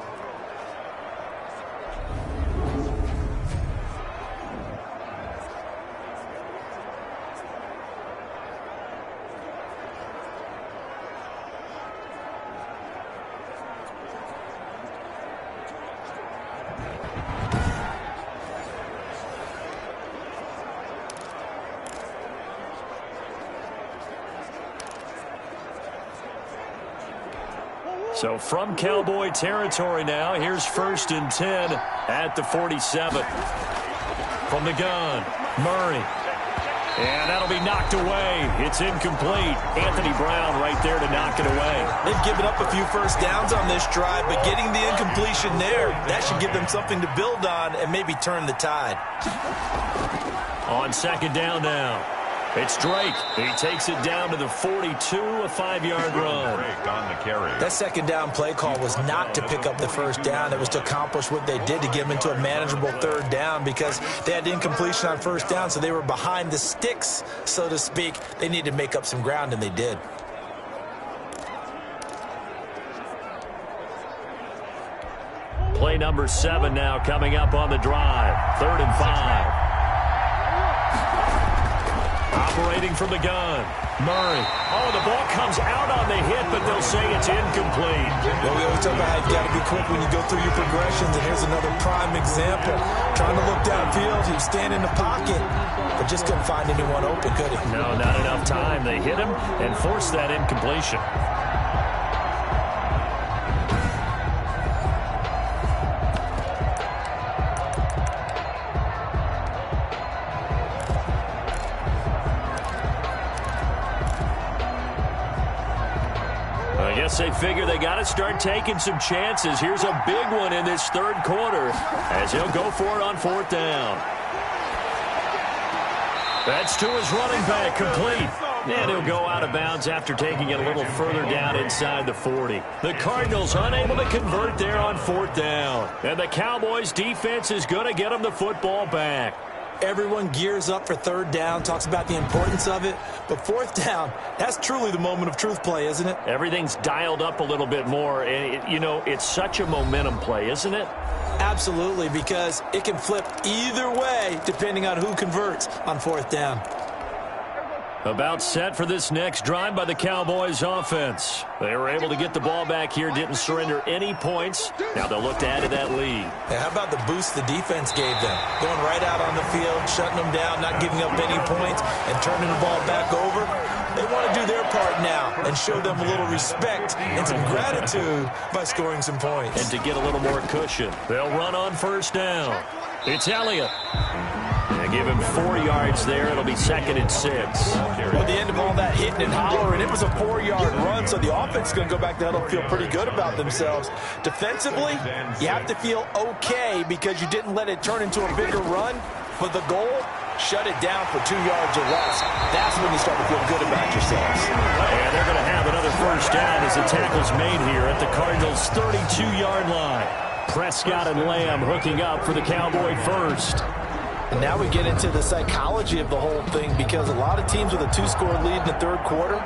So from Cowboy territory now, here's 1st and 10 at the 47. From the gun, Murray. And that'll be knocked away. It's incomplete. Anthony Brown right there to knock it away. They've given up a few 1st downs on this drive, but getting the incompletion there, that should give them something to build on and maybe turn the tide. On 2nd down now, it's Drake. He takes it down to the 42, a 5-yard run. That 2nd down play call was not to pick up the 1st down. It was to accomplish what they did to get them into a manageable 3rd down because they had incompletion on 1st down, so they were behind the sticks, so to speak. They needed to make up some ground, and they did. Play number 7 now coming up on the drive. 3rd and 5. Operating from the gun. Murray. Oh, the ball comes out on the hit, but they'll say it's incomplete. Well, we always talk about how you've got to be quick when you go through your progressions, and here's another prime example. Trying to look downfield, he was standing in the pocket, but just couldn't find anyone open, could he? No, not enough time. They hit him and forced that incompletion. I guess they figure they got to start taking some chances. Here's a big one in this 3rd quarter as he'll go for it on 4th down. That's to his running back, complete. And he'll go out of bounds after taking it a little further down inside the 40. The Cardinals unable to convert there on 4th down. And the Cowboys defense is going to get them the football back. Everyone gears up for 3rd down, talks about the importance of it. But 4th down, that's truly the moment of truth play, isn't it? Everything's dialed up a little bit more. And, you know, it's such a momentum play, isn't it? Absolutely, because it can flip either way depending on who converts on 4th down. About set for this next drive by the Cowboys offense. They were able to get the ball back here, didn't surrender any points. Now they'll look to add to that lead. And how about the boost the defense gave them? Going right out on the field, shutting them down, not giving up any points, and turning the ball back over. They want to do their part now and show them a little respect and some gratitude by scoring some points. And to get a little more cushion, they'll run on 1st down. It's Elliott. They give him 4 yards there. It'll be 2nd and 6. At the end of all that hitting and hollering, it was a 4-yard run, so the offense is going to go back to huddle and feel pretty good about themselves. Defensively, you have to feel okay because you didn't let it turn into a bigger run, but the goal, shut it down for 2 yards or less. That's when you start to feel good about yourselves. And they're going to have another 1st down as the tackle's made here at the Cardinals' 32-yard line. Prescott and Lamb hooking up for the Cowboy first. And now we get into the psychology of the whole thing, because a lot of teams with a 2-score lead in the 3rd quarter,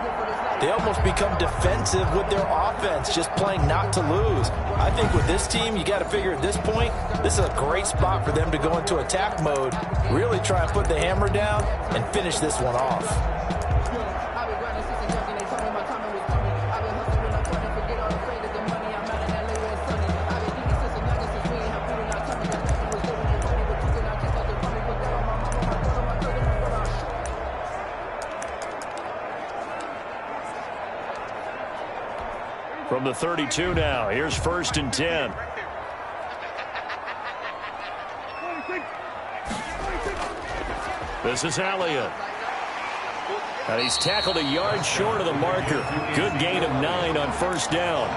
they almost become defensive with their offense, just playing not to lose. I think with this team, you got to figure at this point, this is a great spot for them to go into attack mode, really try and put the hammer down and finish this one off. From the 32 now, here's 1st and 10. This is Elliott. And he's tackled a yard short of the marker. Good gain of 9 on 1st down.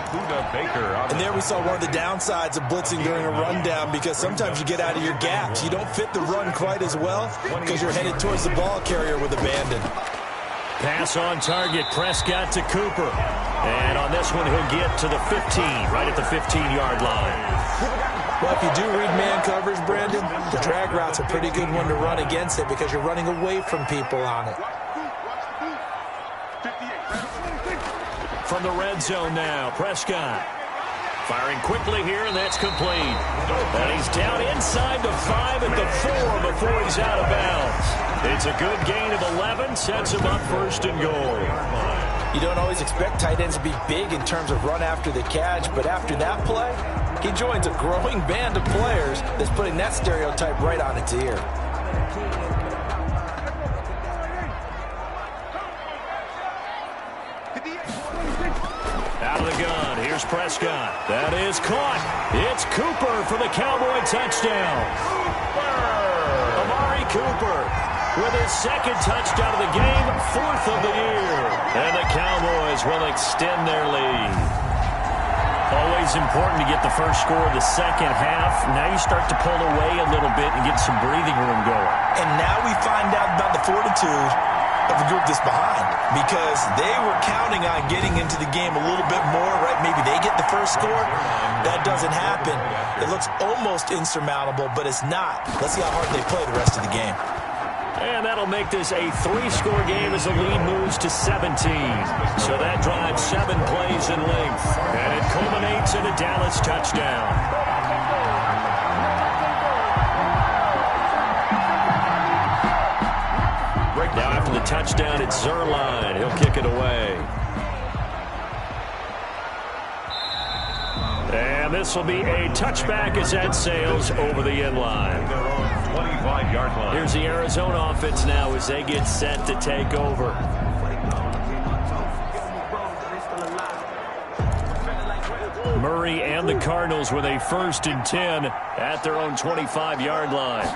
And there we saw one of the downsides of blitzing during a rundown, because sometimes you get out of your gaps. You don't fit the run quite as well because you're headed towards the ball carrier with abandon. Pass on target, Prescott to Cooper. And on this one, he'll get to the 15, right at the 15-yard line. Well, if you do read man coverage, Brandon, the drag route's a pretty good one to run against it because you're running away from people on it. From the red zone now, Prescott. Firing quickly here, and that's complete. And he's down inside the 5 at the 4 before he's out of bounds. It's a good gain of 11, sets him up 1st and goal. You don't always expect tight ends to be big in terms of run after the catch, but after that play, he joins a growing band of players that's putting that stereotype right on its ear. Out of the gun, here's Prescott. That is caught. It's Cooper for the Cowboy touchdown. Amari Cooper with his 2nd touchdown of the game, 4th of the year. And the Cowboys will extend their lead. Always important to get the first score of the 2nd half. Now you start to pull away a little bit and get some breathing room going. And now we find out about the fortitude of the group that's behind, because they were counting on getting into the game a little bit more, right? Maybe they get the first score. That doesn't happen. It looks almost insurmountable, but it's not. Let's see how hard they play the rest of the game. And that'll make this a 3-score game as the lead moves to 17. So that drives 7 plays in length. And it culminates in a Dallas touchdown. Now after the touchdown, it's Zuerlein. He'll kick it away. And this will be a touchback as that sails over the end line. 25-yard line. Here's the Arizona offense now as they get set to take over. Murray and the Cardinals with a 1st and 10 at their own 25-yard line.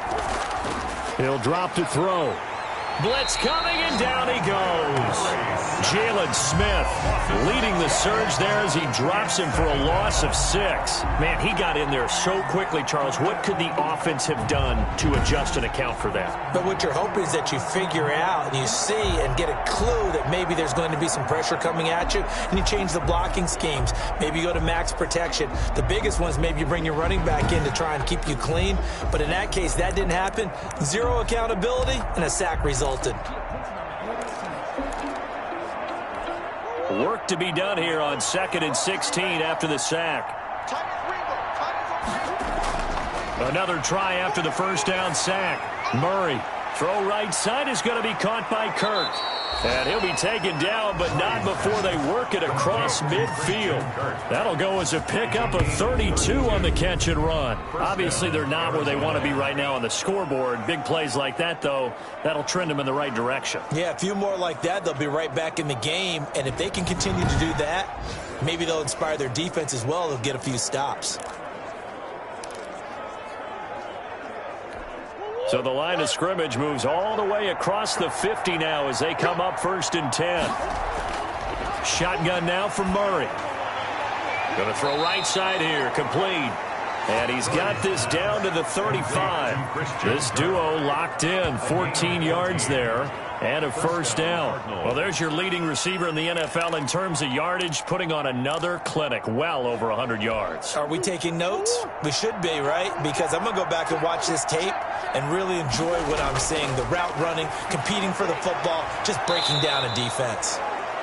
He'll drop to throw. Blitz coming, and down he goes. Jalen Smith leading the surge there as he drops him for a loss of 6. Man, he got in there so quickly, Charles. What could the offense have done to adjust and account for that? But what you're hoping is that you figure out and you see and get a clue that maybe there's going to be some pressure coming at you, and you change the blocking schemes. Maybe you go to max protection. The biggest one is maybe you bring your running back in to try and keep you clean. But in that case, that didn't happen. 0 accountability, and a sack resulted. Work to be done here on 2nd and 16 after the sack. Another try after the first down sack. Murray, throw right side is going to be caught by Kirk. And he'll be taken down, but not before they work it across midfield. That'll go as a pickup of 32 on the catch and run. Obviously, they're not where they want to be right now on the scoreboard. Big plays like that, though, that'll trend them in the right direction. Yeah, a few more like that, they'll be right back in the game. And if they can continue to do that, maybe they'll inspire their defense as well. They'll get a few stops. So the line of scrimmage moves all the way across the 50 now as they come up 1st and 10. Shotgun now from Murray. Going to throw right side here, complete. And he's got this down to the 35. This duo locked in, 14 yards there, and a 1st down. Well, there's your leading receiver in the NFL in terms of yardage, putting on another clinic, well over 100 yards. Are we taking notes? We should be, right? Because I'm going to go back and watch this tape and really enjoy what I'm seeing. The route running, competing for the football, just breaking down a defense.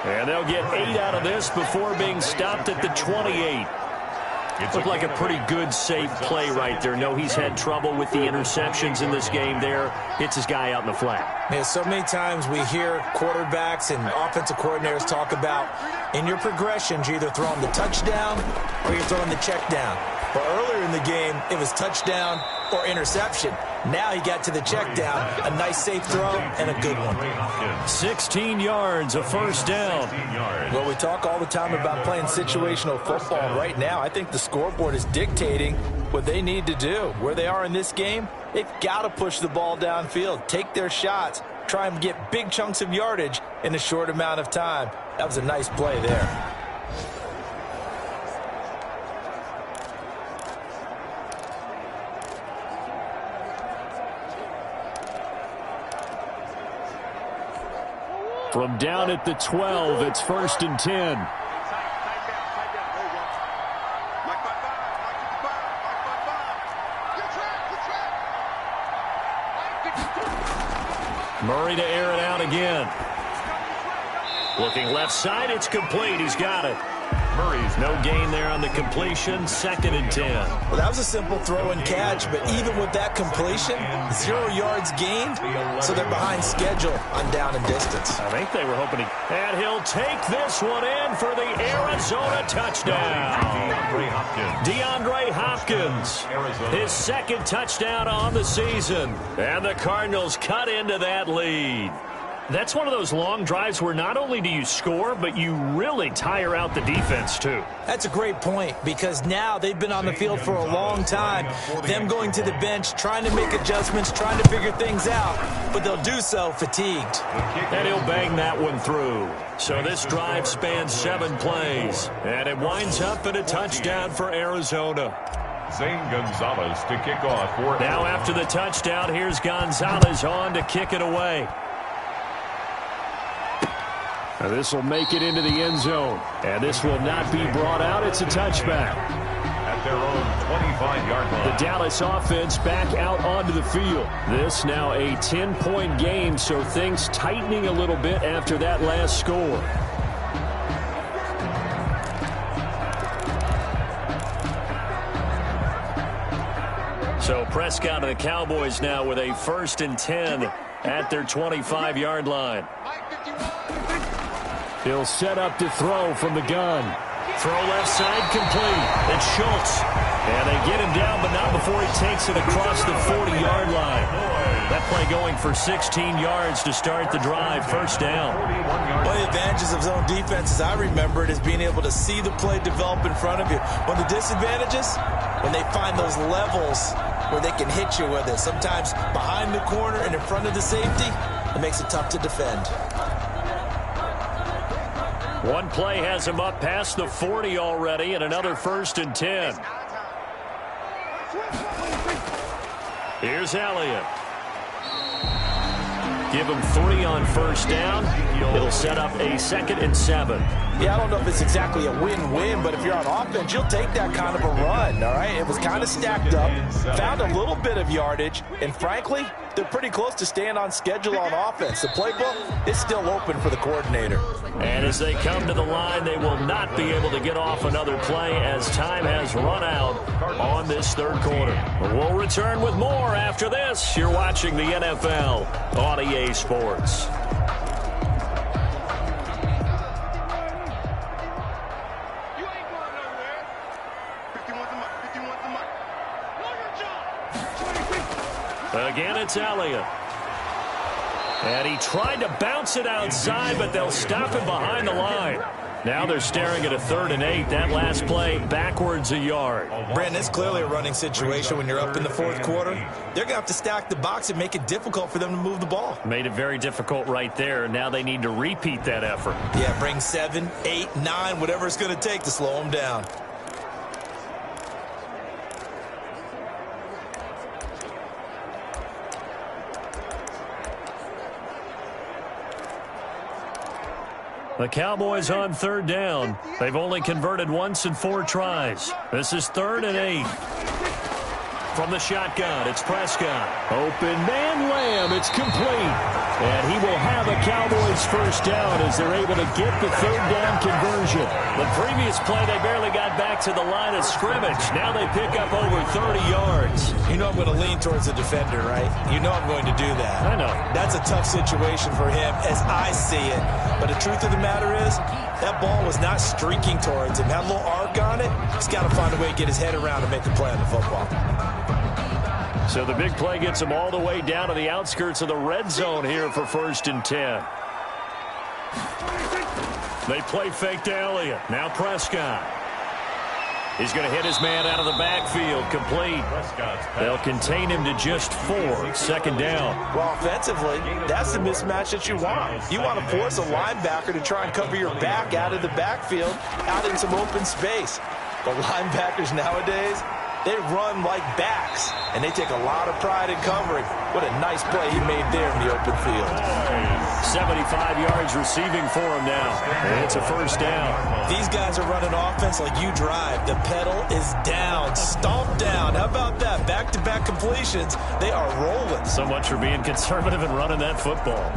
And they'll get 8 out of this before being stopped at the 28. Looked like a pretty good, safe play right there. No, he's had trouble with the interceptions in this game there. Hits his guy out in the flat. Man, so many times we hear quarterbacks and offensive coordinators talk about in your progressions, you're either throwing the touchdown or you're throwing the check down. But earlier in the game, it was touchdown or interception. Now he got to the check down, a nice safe throw, and a good one. 16 yards, a 1st down. Well, we talk all the time about playing situational football. Right now, I think the scoreboard is dictating what they need to do. Where they are in this game, they've got to push the ball downfield, take their shots, try and get big chunks of yardage in a short amount of time. That was a nice play there. From down at the 12, it's 1st and 10. Murray to air it out again. Looking left side, it's complete. He's got it. Murray's no gain there on the completion. 2nd and 10. Well, that was a simple throw and catch, but even with that completion, 0 yards gained, so they're behind schedule on down and distance. I think they were hoping he... And he'll take this one in for the Arizona touchdown. DeAndre Hopkins, his 2nd touchdown on the season. And the Cardinals cut into that lead. That's one of those long drives where not only do you score, but you really tire out the defense, too. That's a great point, because now they've been on the field for a long time. Them going to the bench, trying to make adjustments, trying to figure things out, but they'll do so fatigued. And he'll bang that one through. So this drive spans 7 plays, and it winds up in a touchdown for Arizona. Zane Gonzalez to kick off. Now after the touchdown, here's Gonzalez on to kick it away. Now this will make it into the end zone. And this will not be brought out. It's a touchback. At at their own 25-yard line. The Dallas offense back out onto the field. This now a 10-point game, so things tightening a little bit after that last score. So Prescott and the Cowboys now with a 1st and 10 at their 25-yard line. He'll set up to throw from the gun. Throw left side complete. It's Schultz. And they get him down, but not before he takes it across the 40-yard line. That play going for 16 yards to start the drive. 1st down. One of the advantages of zone defense, as I remember it, is being able to see the play develop in front of you. One of the disadvantages, when they find those levels where they can hit you with it. Sometimes behind the corner and in front of the safety, it makes it tough to defend. One play has him up past the 40 already, and another 1st and 10. Here's Elliott. Give him 3 on 1st down. It'll set up a 2nd and 7. Yeah, I don't know if it's exactly a win-win, but if you're on offense, you'll take that kind of a run, all right? It was kind of stacked up, found a little bit of yardage, and frankly, they're pretty close to staying on schedule on offense. The playbook is still open for the coordinator. And as they come to the line, they will not be able to get off another play as time has run out on this 3rd quarter. We'll return with more after this. You're watching the NFL on EA Sports. Again, it's Elliott. And he tried to bounce it outside, but they'll stop him behind the line. Now they're staring at a 3rd and 8. That last play backwards a yard. Brandon, it's clearly a running situation when you're up in the 4th quarter. They're going to have to stack the box and make it difficult for them to move the ball. Made it very difficult right there. Now they need to repeat that effort. Yeah, bring 7, 8, 9, whatever it's going to take to slow them down. The Cowboys on 3rd down. They've only converted once in 4 tries. This is 3rd and 8. From the shotgun, it's Prescott. Open man, Lamb. It's complete. And he will have a Cowboys 1st down as they're able to get the 3rd down conversion. The previous play, they barely got back to the line of scrimmage. Now they pick up over 30 yards. You know I'm going to lean towards the defender, right? You know I'm going to do that. I know. That's a tough situation for him as I see it. But the truth of the matter is, that ball was not streaking towards him. Had a little arc on it. He's got to find a way to get his head around and make a play on the football. So the big play gets him all the way down to the outskirts of the red zone here for 1st and 10. They play fake to Elliott. Now Prescott. He's going to hit his man out of the backfield. Complete. They'll contain him to just 4. 2nd down. Well, offensively, that's the mismatch that you want. You want to force a linebacker to try and cover your back out of the backfield, out in some open space. The linebackers nowadays, they run like backs, and they take a lot of pride in covering. What a nice play he made there in the open field. 75 yards receiving for him now. And it's a 1st down. These guys are running offense like you drive. The pedal is down, stomp down. How about that? Back-to-back completions. They are rolling. So much for being conservative and running that football.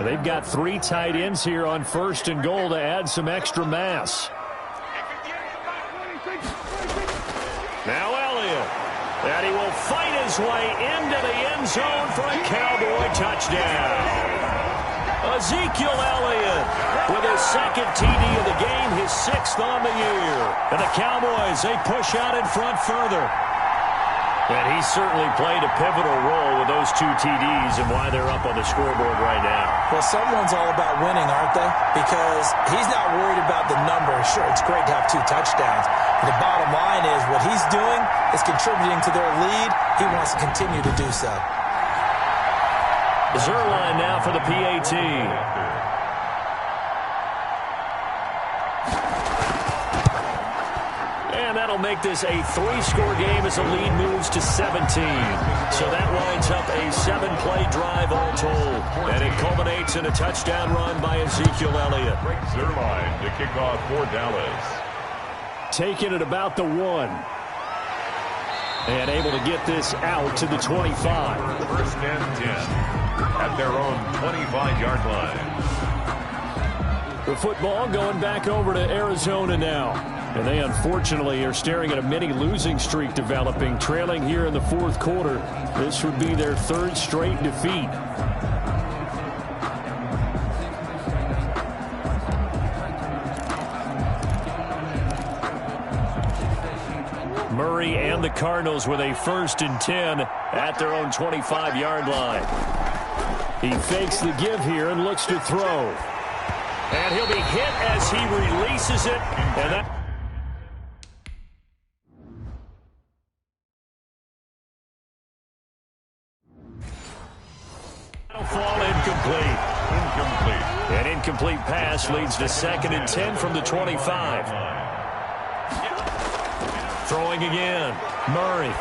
They've got 3 tight ends here on 1st and goal to add some extra mass. Now Elliott. And he will fight his way into the end zone for a Cowboy touchdown. Ezekiel Elliott with his 2nd TD of the game, his 6th on the year. And the Cowboys, they push out in front further. And he certainly played a pivotal role with those 2 TDs and why they're up on the scoreboard right now. Well, someone's all about winning, aren't they? Because he's not worried about the number. Sure, it's great to have 2 touchdowns. But the bottom line is what he's doing is contributing to their lead. He wants to continue to do so. Zuerlein now for the PAT. And that'll make this a 3-score game as the lead moves to 17. So that winds up a 7-play drive all told. And it culminates in a touchdown run by Ezekiel Elliott. Breaks their line to kick off for Dallas. Taking it about the 1. And able to get this out to the 25. First and 10 at their own 25-yard line. The football going back over to Arizona now. And they unfortunately are staring at a mini losing streak developing, trailing here in the 4th quarter. This would be their 3rd straight defeat. Murray and the Cardinals with a 1st and 10 at their own 25-yard line. He fakes the give here and looks to throw. And he'll be hit as he releases it. And that fall incomplete. An incomplete pass leads to 2nd and 10 from the 25. Throwing again. Murray.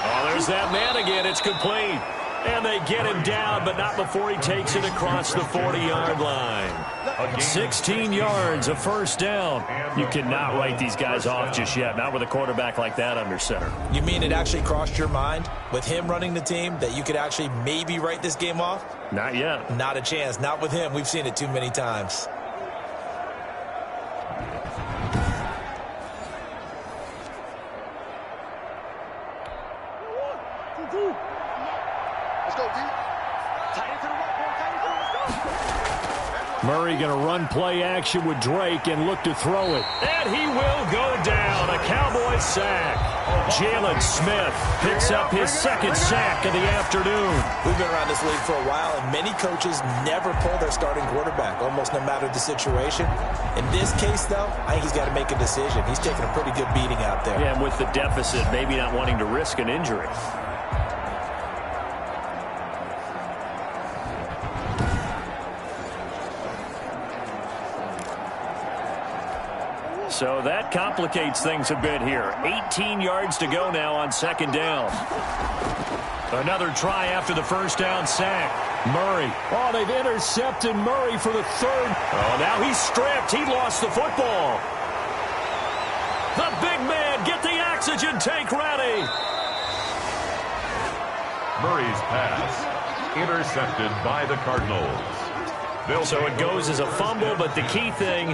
Oh, there's that man again. It's complete. And they get him down, but not before he takes it across the 40-yard line. 16 yards, a 1st down. You cannot write these guys off just yet, not with a quarterback like that under center. You mean it actually crossed your mind with him running the team that you could actually maybe write this game off? Not yet. Not a chance. Not with him. We've seen it too many times. Murray going to run play action with Drake and look to throw it. And he will go down. A Cowboy sack. Jalen Smith picks up his 2nd sack of the afternoon. We've been around this league for a while, and many coaches never pull their starting quarterback, almost no matter the situation. In this case, though, I think he's got to make a decision. He's taking a pretty good beating out there. Yeah, and with the deficit, maybe not wanting to risk an injury. So that complicates things a bit here. 18 yards to go now on 2nd down. Another try after the 1st down sack. Murray. Oh, they've intercepted Murray for the 3rd. Oh, now he's stripped. He lost the football. The big man, get the oxygen tank ready. Murray's pass intercepted by the Cardinals. So it goes as a fumble, but the key thing,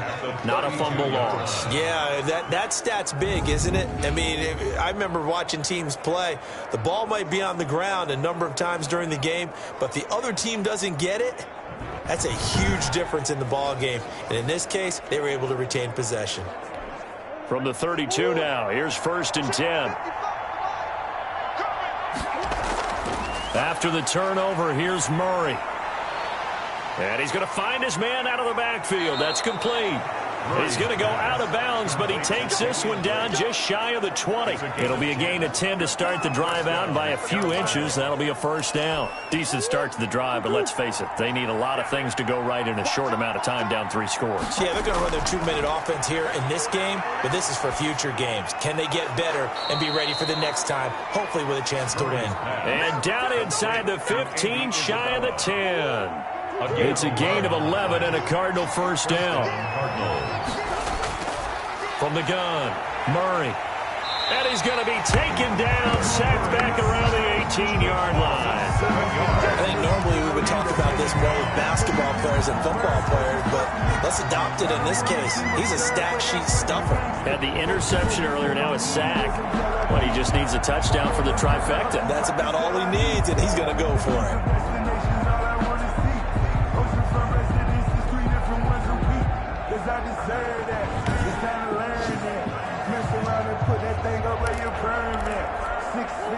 not a fumble loss. Yeah, that stat's big, isn't it? I mean, I remember watching teams play. The ball might be on the ground a number of times during the game, but the other team doesn't get it. That's a huge difference in the ball game. And in this case, they were able to retain possession. From the 32 now, here's 1st and 10. After the turnover, here's Murray. And he's going to find his man out of the backfield. That's complete. He's going to go out of bounds, but he takes this one down just shy of the 20. It'll be a gain of 10 to start the drive out, and by a few inches, that'll be a 1st down. Decent start to the drive, but let's face it, they need a lot of things to go right in a short amount of time down 3 scores. Yeah, they're going to run their 2-minute offense here in this game, but this is for future games. Can they get better and be ready for the next time, hopefully with a chance to win? And down inside the 15, shy of the 10. It's a gain of 11 and a Cardinal 1st down. From the gun, Murray. And he's going to be taken down, sacked back around the 18-yard line. I think normally we would talk about this more with basketball players and football players, but let's adopt it in this case. He's a stat sheet stuffer. Had the interception earlier, now a sack. But he just needs a touchdown for the trifecta. That's about all he needs, and he's going to go for it.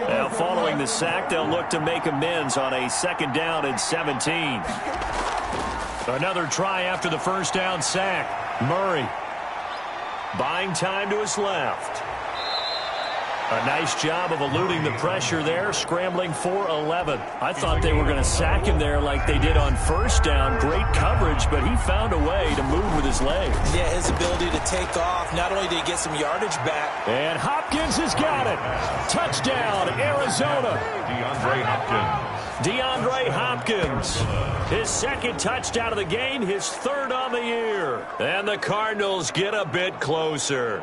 Now, following the sack, they'll look to make amends on a 2nd down and 17. Another try after the 1st down sack. Murray buying time to his left. A nice job of eluding the pressure there, scrambling for 11. I thought they were going to sack him there like they did on first down. Great coverage, but he found a way to move with his legs. Yeah, his ability to take off. Not only did he get some yardage back. And Hopkins has got it. Touchdown, Arizona. DeAndre Hopkins. His second touchdown of the game, his third on the year. And the Cardinals get a bit closer.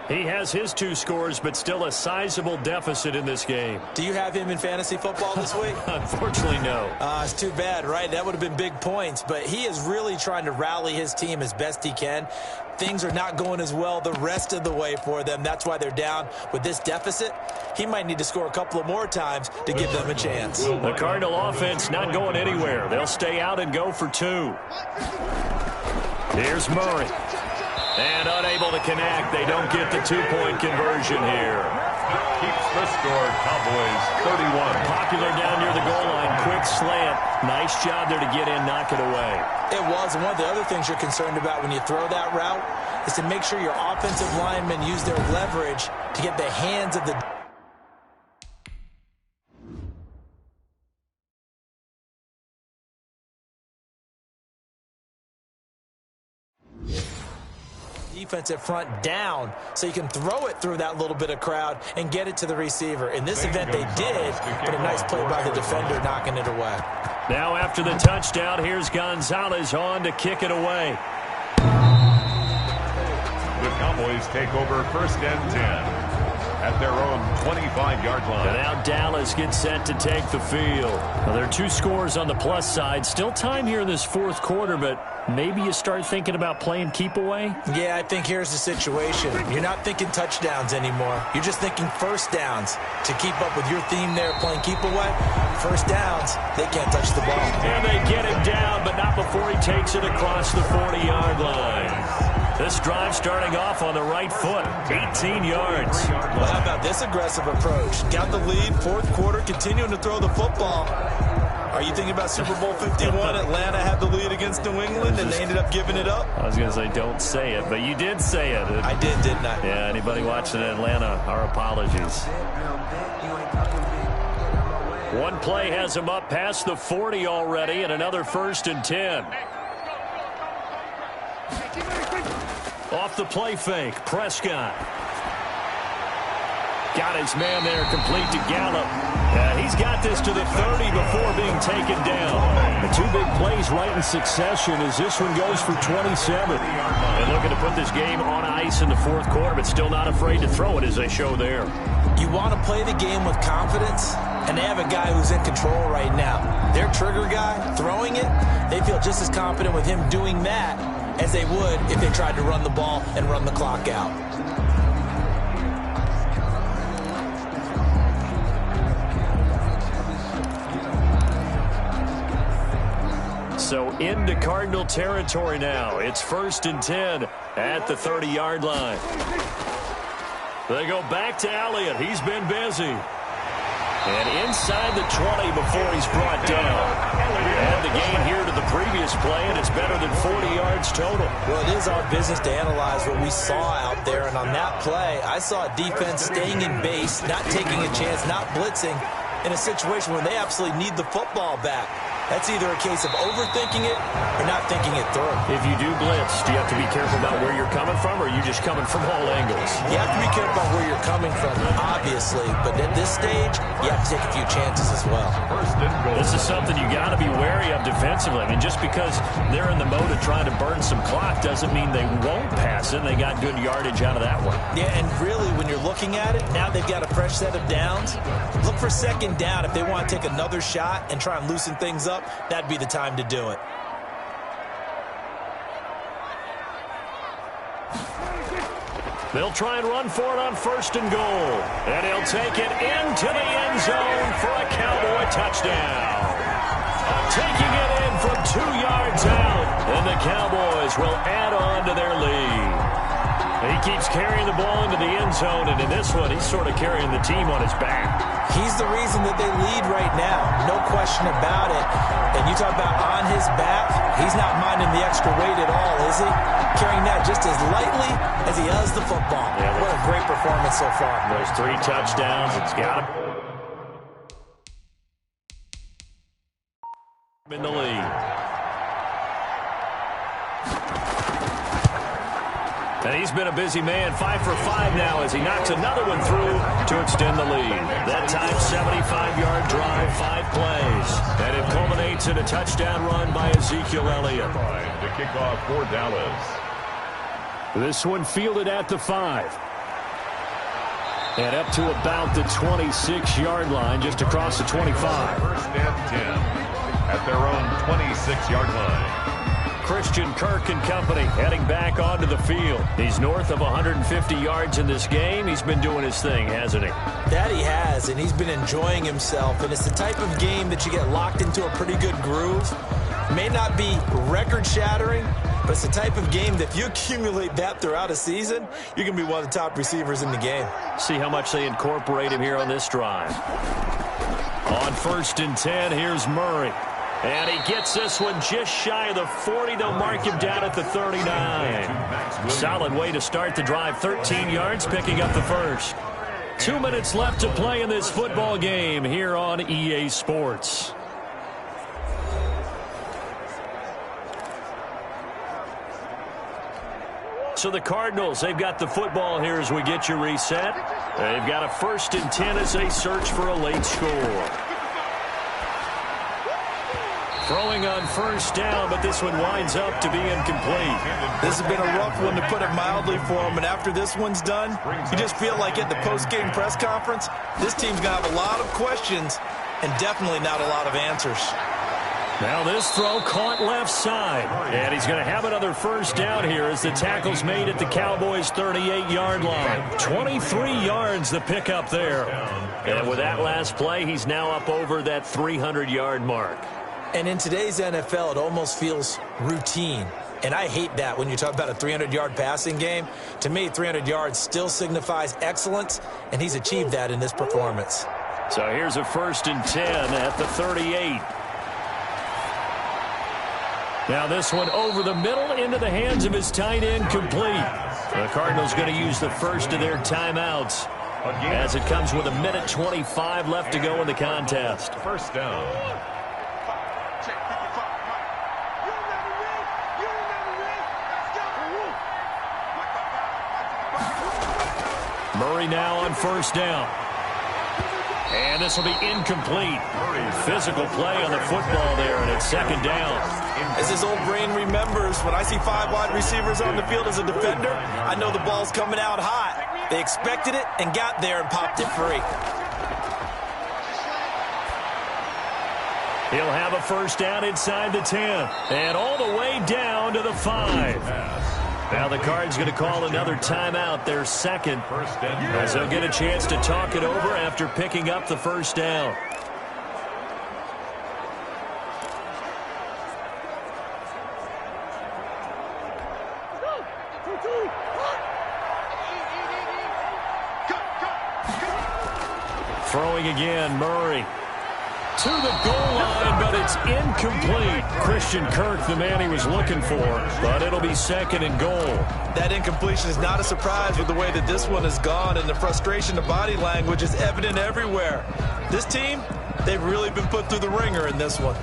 He has his 2 scores, but still a sizable deficit in this game. Do you have him in fantasy football this week? Unfortunately, no. It's too bad, right? That would have been big points. But he is really trying to rally his team as best he can. Things are not going as well the rest of the way for them. That's why they're down with this deficit. He might need to score a couple of more times to give them a chance. The Cardinal offense not going anywhere. They'll stay out and go for 2. Here's Murray. And unable to connect. They don't get the 2-point conversion here. Keeps the score, Cowboys 31. Popular down near the goal line. Quick slant. Nice job there to get in, knock it away. It was. And one of the other things you're concerned about when you throw that route is to make sure your offensive linemen use their leverage to get the hands of the defensive front down so you can throw it through that little bit of crowd and get it to the receiver. In this event, they did, but a nice play by the defender knocking it away. Now after the touchdown, here's Gonzalez on to kick it away. The Cowboys take over 1st and 10 at their own 25-yard line. And now Dallas gets set to take the field. Well, there are 2 scores on the plus side. Still time here in this 4th quarter, but maybe you start thinking about playing keep away? Yeah, I think here's the situation. You're not thinking touchdowns anymore. You're just thinking first downs. To keep up with your theme there, playing keep away, first downs, they can't touch the ball. And they get him down, but not before he takes it across the 40-yard line. This drive starting off on the right foot, 18 yards. Well, how about this aggressive approach? Got the lead, 4th quarter, continuing to throw the football. Are you thinking about Super Bowl 51? Atlanta had the lead against New England, and they ended up giving it up? I was going to say, don't say it, but you did say it. I did, didn't I? Yeah, anybody watching in Atlanta, our apologies. One play has him up past the 40 already, and another 1st and 10. Off the play fake, Prescott. Got his man there, complete to Gallup. He's got this to the 30 before being taken down. The 2 big plays right in succession as this one goes for 27. And looking to put this game on ice in the 4th quarter, but still not afraid to throw it as they show there. You want to play the game with confidence, and they have a guy who's in control right now. Their trigger guy, throwing it, they feel just as confident with him doing that as they would if they tried to run the ball and run the clock out. So into Cardinal territory now. It's 1st and 10 at the 30-yard line. They go back to Elliott. He's been busy. And inside the 20 before he's brought down. And the gain here to the previous play, and it's better than 40 yards total. Well, it is our business to analyze what we saw out there. And on that play, I saw a defense staying in base, not taking a chance, not blitzing, in a situation where they absolutely need the football back. That's either a case of overthinking it or not thinking it through. If you do blitz, do you have to be careful about where you're coming from, or are you just coming from all angles? You have to be careful about where you're coming from, obviously. But at this stage, you have to take a few chances as well. This is something you got to be wary of defensively. I mean, just because they're in the mode of trying to burn some clock doesn't mean they won't pass it. They got good yardage out of that one. Yeah, and really, when you're looking at it, now they've got a fresh set of downs. Look for 2nd down. If they want to take another shot and try and loosen things up, that'd be the time to do it. They'll try and run for it on 1st and goal. And he'll take it into the end zone for a Cowboy touchdown. Taking it in from 2 yards out. And the Cowboys will add on to their lead. He keeps carrying the ball into the end zone, and in this one, he's sort of carrying the team on his back. He's the reason that they lead right now. No question about it. And you talk about on his back, he's not minding the extra weight at all, is he? Carrying that just as lightly as he does the football. Yeah, what a great performance. performance so far. Those 3 touchdowns, it's got him in the lead. And he's been a busy man, 5 for 5 now as he knocks another one through to extend the lead. That time, 75-yard drive, 5 plays. And it culminates in a touchdown run by Ezekiel Elliott. To kick off for Dallas. This one fielded at the 5. And up to about the 26-yard line, just across the 25. First and 10 at their own 26-yard line. Christian Kirk and company heading back onto the field. He's north of 150 yards in this game. He's been doing his thing, hasn't he? That he has, and he's been enjoying himself. And it's the type of game that you get locked into a pretty good groove. May not be record-shattering, but it's the type of game that if you accumulate that throughout a season, you're going to be one of the top receivers in the game. See how much they incorporate him here on this drive. On 1st and 10, here's Murray. And he gets this one just shy of the 40. They'll mark him down at the 39. Solid way to start the drive. 13 yards, picking up the first. 2 minutes left to play in this football game here on EA Sports. So the Cardinals, they've got the football here as we get you reset. They've got a 1st and 10 as they search for a late score. Throwing on 1st down, but this one winds up to be incomplete. This has been a rough one, to put it mildly, for him. And after this one's done, you just feel like at the post-game press conference, this team's going to have a lot of questions and definitely not a lot of answers. Now this throw caught left side. And he's going to have another 1st down here as the tackle's made at the Cowboys' 38-yard line. 23 yards the pickup there. And with that last play, he's now up over that 300-yard mark. And in today's NFL, it almost feels routine. And I hate that when you talk about a 300-yard passing game. To me, 300 yards still signifies excellence, and he's achieved that in this performance. So here's a 1st and 10 at the 38. Now this one over the middle into the hands of his tight end, complete. The Cardinals going to use the first of their timeouts as it comes with 1:25 left to go in the contest. 1st down. Murray now on 1st down. And this will be incomplete. Physical play on the football there, and it's 2nd down. As his old brain remembers, when I see 5 wide receivers on the field as a defender, I know the ball's coming out hot. They expected it and got there and popped it free. He'll have a 1st down inside the 10. And all the way down to the 5. Now the Cards going to call another timeout, their 2nd, as they'll get a chance to talk it over after picking up the 1st down. Throwing again, Murray. To the goal line, but it's incomplete. Christian Kirk, the man he was looking for, but it'll be 2nd and goal. That incompletion is not a surprise with the way that this one has gone, and the frustration of body language is evident everywhere. This team, they've really been put through the ringer in this one.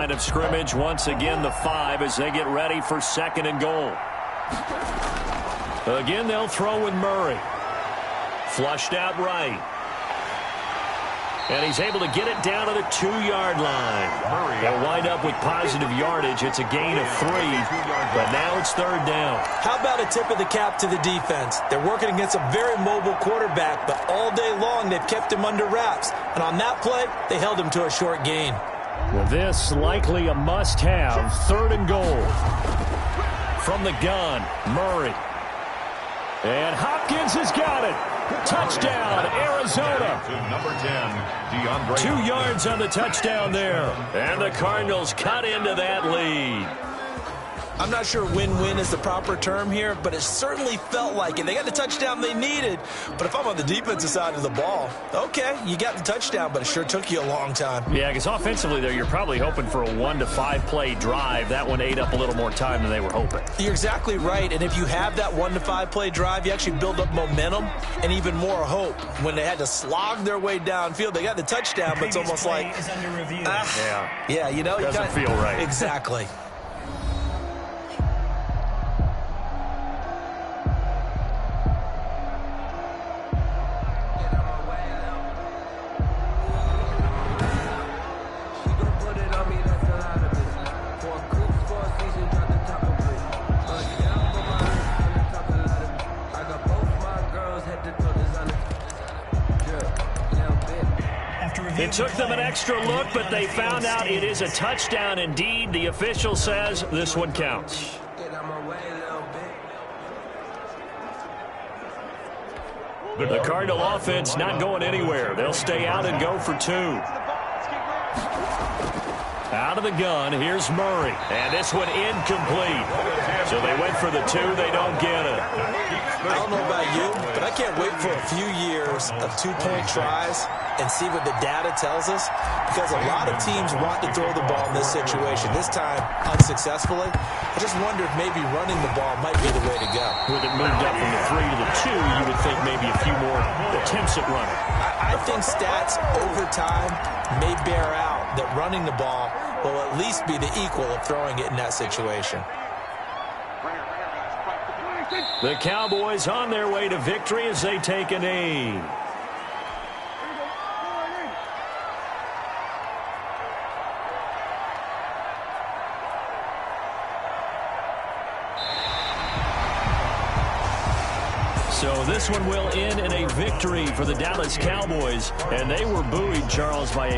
Of scrimmage once again the 5 as they get ready for 2nd and goal. Again they'll throw with Murray. Flushed out right. And he's able to get it down to the 2-yard line. They'll wind up with positive yardage. It's a gain of 3, but now it's 3rd down. How about a tip of the cap to the defense? They're working against a very mobile quarterback, but all day long they've kept him under wraps. And on that play, they held him to a short gain. Well, this likely a must-have. 3rd and goal. From the gun, Murray. And Hopkins has got it. Touchdown, Arizona. Number 10, DeAndre. 2 yards on the touchdown there. And the Cardinals cut into that lead. I'm not sure win-win is the proper term here, but it certainly felt like it. They got the touchdown they needed, but if I'm on the defensive side of the ball, okay, you got the touchdown, but it sure took you a long time. Yeah, because offensively there, you're probably hoping for a 1 to 5 play drive. That one ate up a little more time than they were hoping. You're exactly right, and if you have that 1 to 5 play drive, you actually build up momentum and even more hope. When they had to slog their way downfield, they got the touchdown, but it's almost like, yeah, you know, doesn't feel right. Exactly. It took them an extra look, but they found out it is a touchdown indeed. The official says this one counts. The Cardinal offense not going anywhere. They'll stay out and go for 2. Out of the gun, here's Murray. And this one incomplete. So they went for the 2. They don't get it. I don't know about you, but I can't wait for a few years of 2-point tries and see what the data tells us, because a lot of teams want to throw the ball in this situation. This time, unsuccessfully. I just wonder if maybe running the ball might be the way to go. With it moved up from the 3 to the 2, you would think maybe a few more attempts at running. I think stats over time may bear out that running the ball will at least be the equal of throwing it in that situation. The Cowboys on their way to victory as they take a knee. So this one will end in a victory for the Dallas Cowboys, and they were buoyed, Charles, by a